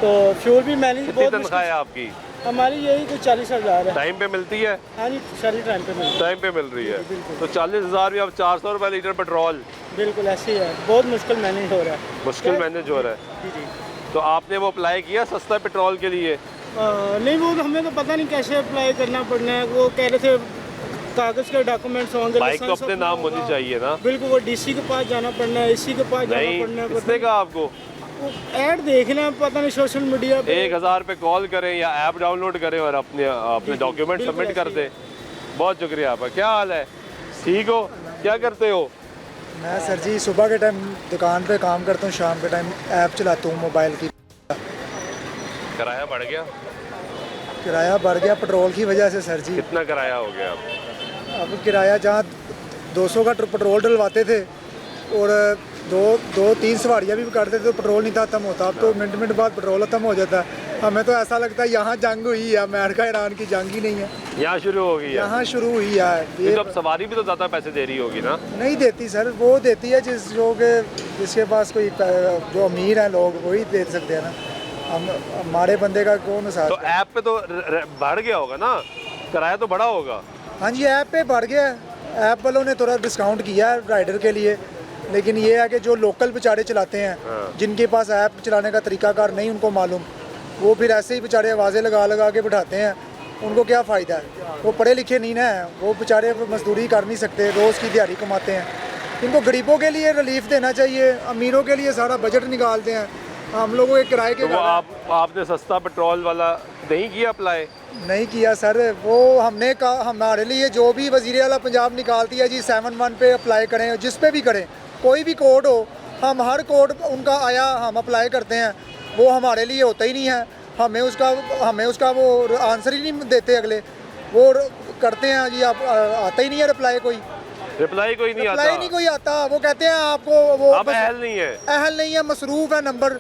तो फ्यूल भी मैनेज। कितनी तनख्वाह है आपकी? हमारी यही कुछ 40,000 है। टाइम पे मिलती है? हाँ जी, सारी टाइम पे मिलती है। टाइम पे मिल रही है। तो 40,000 भी अब 400 रुपये लीटर पेट्रोल। बिल्कुल ऐसे ही है, बहुत मुश्किल मैनेज हो रहा है। मुश्किल मैनेज हो रहा है जी। तो आपने वो अप्लाई किया सस्ता पेट्रोल के लिए? नहीं, वो हमें तो पता नहीं कैसे अप्लाई करना पड़ना है। वो कह रहे थे कागज के डॉक्यूमेंट्स होंगे, बाइक तो अपने नाम होनी चाहिए ना? बिल्कुल, वो DC के पास जाना पड़ना है, AC के पास जाना पड़ना है। किसने कहा आपको? ऐड देखना है, पता नहीं सोशल मीडिया पे। 1000 पे कॉल करें या ऐप डाउनलोड करें और अपने डॉक्यूमेंट सबमिट कर दें। बहुत शुक्रिया आपका। क्या हाल है? ठीक हो? क्या करते हो? मैं सर जी सुबह के टाइम दुकान पे काम करता हूँ, शाम के टाइम ऐप चलाता हूँ मोबाइल की। किराया बढ़ गया? किराया बढ़ गया पेट्रोल की वजह से सर जी। कितना किराया हो गया अब किराया जहाँ 200 का पेट्रोल डलवाते थे और दो तीन सवारियाँ भी करते थे तो पेट्रोल नहीं था खत्म होता। अब तो मिनट बाद पेट्रोल खत्म हो जाता है। हमें तो ऐसा लगता है यहाँ जंग हुई है, अमेरिका ईरान की जंग ही नहीं है, यहाँ शुरू हो गई है। यहाँ शुरू हुई है। ये तो अब सवारी भी तो ज़्यादा पैसे दे रही होगी ना? नहीं देती सर, वो देती है जिसके पास कोई जो अमीर हैं लोग वही दे सकते हैं ना, हम हमारे बंदे का कौन साथ। तो ऐप पे तो बढ़ गया होगा ना, किराया तो बढ़ा होगा? हाँ जी, ऐप पे बढ़ गया। ऐप वालों ने थोड़ा डिस्काउंट किया है राइडर के लिए, लेकिन ये है कि जो लोकल बेचारे चलाते हैं, जिनके पास ऐप चलाने का तरीकाकार नहीं उनको मालूम, वो फिर ऐसे ही बेचारे आवाज़ें लगा के बिठाते हैं। उनको क्या फ़ायदा है? वो पढ़े लिखे नहीं ना है, वो बेचारे मजदूरी कर नहीं सकते, रोज़ की दिहाड़ी कमाते हैं। इनको गरीबों के लिए रिलीफ देना चाहिए, अमीरों के लिए सारा बजट निकालते हैं। हम लोगों के किराए के तो आपने सस्ता पेट्रोल वाला नहीं किया अप्लाई? नहीं किया सर, वो हमने कहा हमारे लिए जो भी वज़ीर आला पंजाब निकालती है जी 7-1 पे अप्लाई करें, जिस पे भी करें, कोई भी कोड हो, हम हर कोड उनका आया हम अप्लाई करते हैं। वो हमारे लिए होता ही नहीं है, हमें उसका वो आंसर ही नहीं देते अगले, वो करते हैं जी आप आता ही नहीं है रिप्लाई कोई नहीं कोई आता। वो कहते हैं आपको वो अब अहल नहीं है, मसरूफ़ है नंबर।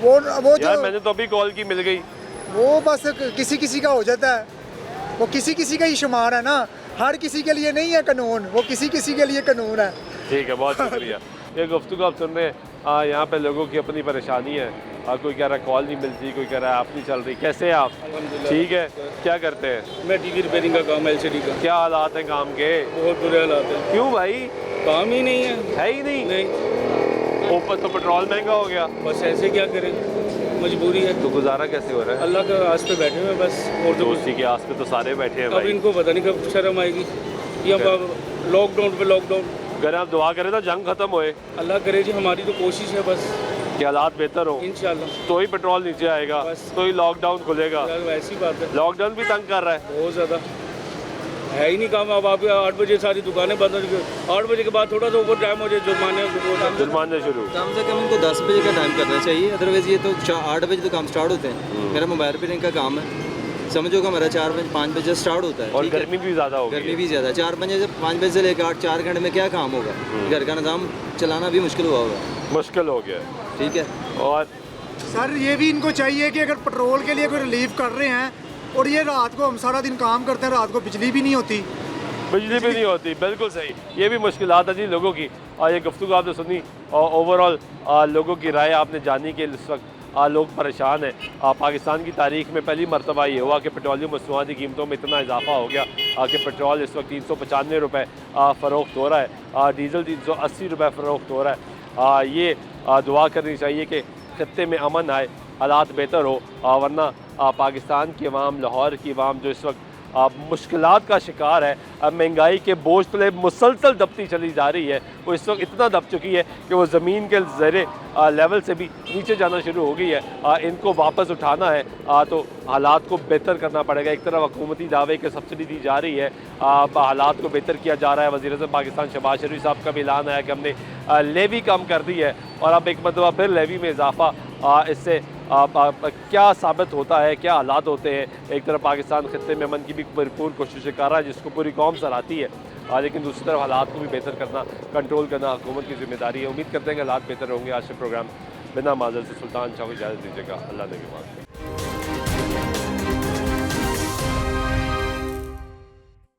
वो यार मैंने तो अभी कॉल की मिल गई। वो बस किसी का हो जाता है, वो किसी का ही शुमार है ना, हर किसी के लिए नहीं है कानून, वो किसी के लिए कानून है। ठीक है, बहुत शुक्रिया। ये गुफ्तगू आप सुन रहे हैं, यहाँ पे लोगों की अपनी परेशानी है। कोई कह रहा है कॉल नहीं मिलती, कोई कह रहा है ऐप नहीं चल रही। कैसे हैं आप? ठीक है। क्या करते हैं? मैं टीवी रिपेयरिंग का काम, LCD का। क्या हालात हैं काम के? बहुत बुरे हालात हैं। क्यों भाई? काम ही नहीं है ही नहीं। ऊपर तो पेट्रोल महंगा हो गया। बस ऐसे क्या करें, मजबूरी है। तो गुजारा कैसे हो रहा है? अल्लाह का आस पे बैठे हुए बस। और तो दोस्ती के आस पे तो सारे बैठे हैं अब भाई। इनको पता नहीं कब शर्म आएगी। ये लॉकडाउन पे लॉकडाउन। अगर आप दुआ करें तो जंग खत्म होए। अल्लाह करे जी, हमारी तो कोशिश है बस कि हालात बेहतर हो इंशाल्लाह। तो ही पेट्रोल नीचे आएगा, तो ही लॉकडाउन खुलेगा। वैसी बात है, लॉकडाउन भी तंग कर रहा है बहुत ज़्यादा। है ही नहीं काम। अब आप 8 बजे सारी दुकानें बंद हो गई, 8 बजे के बाद थोड़ा सा ऊपर टाइम हो जाए जुर्माने शुरू। कम से कम इनको 10 बजे का टाइम करना चाहिए, अदरवाइज़ ये तो 8 बजे तो काम स्टार्ट होते हैं। मेरा मोबाइल रिपेयरिंग का काम है, समझो कि हमारा 4-5 बजे स्टार्ट होता है, और ठीक है? गर्मी भी ज़्यादा होगी। गर्मी भी ज़्यादा, 4-5 से 5 बजे से लेकर 8-4 घंटे में क्या काम होगा? घर का निज़ाम चलाना भी मुश्किल हुआ होगा। मुश्किल हो गया, ठीक है। और सर ये भी इनको चाहिए कि अगर पेट्रोल के लिए कोई रिलीफ कर रहे हैं और ये रात को हम सारा दिन काम करते हैं, रात को बिजली भी नहीं होती, बिजली भी नहीं होती, बिल्कुल सही। ये भी मुश्किलात है जी लोगों की। और ये गुफ्तगू आपने सुनी और ओवरऑल लोगों की राय आपने जानी कि इस वक्त लोग परेशान हैं। पाकिस्तान की तारीख में पहली मरतबा ये हुआ कि पेट्रोलियम मसनूआत की कीमतों में इतना इजाफा हो गया कि पेट्रोल इस वक्त 395 रुपये फ़रोख्त हो रहा है, डीज़ल 380 रुपये फ़रोख्त हो रहा है। ये दुआ करनी चाहिए कि खत्ते में अमन आए, हालात बेहतर हो, वरना पाकिस्तान की अवाम, लाहौर की अवाम जो इस वक्त मुश्किलात का शिकार है, महंगाई के बोझ तले मुसलसल दबती चली जा रही है। वो इस वक्त इतना दब चुकी है कि वो ज़मीन के ज़रे लेवल से भी नीचे जाना शुरू हो गई है। इनको वापस उठाना है तो हालात को बेहतर करना पड़ेगा। एक तरफ हुकूमती दावे के सब्सिडी दी जा रही है, हालात को बेहतर किया जा रहा है। वज़ीर-ए-आज़म पाकिस्तान शहबाज शरीफ साहब का भी ऐलान आया कि हमने लेवी कम कर दी है और अब एक मरतबा फिर लेवी में इजाफा। इससे क्या साबित होता है, क्या हालात होते हैं। एक तरफ पाकिस्तान खत्ते में अमन की भी भरपूर कोशिश कर रहा है जिसको पूरी कौम सराहती है, लेकिन दूसरी तरफ हालात को भी बेहतर करना, कंट्रोल करना हुकूमत की जिम्मेदारी है। उम्मीद करते हैं कि हालात बेहतर होंगे। आज से प्रोग्राम बिना माजर से सुल्तान शाह को इजाज़त दीजिएगा। अल्लाह ने के बाद।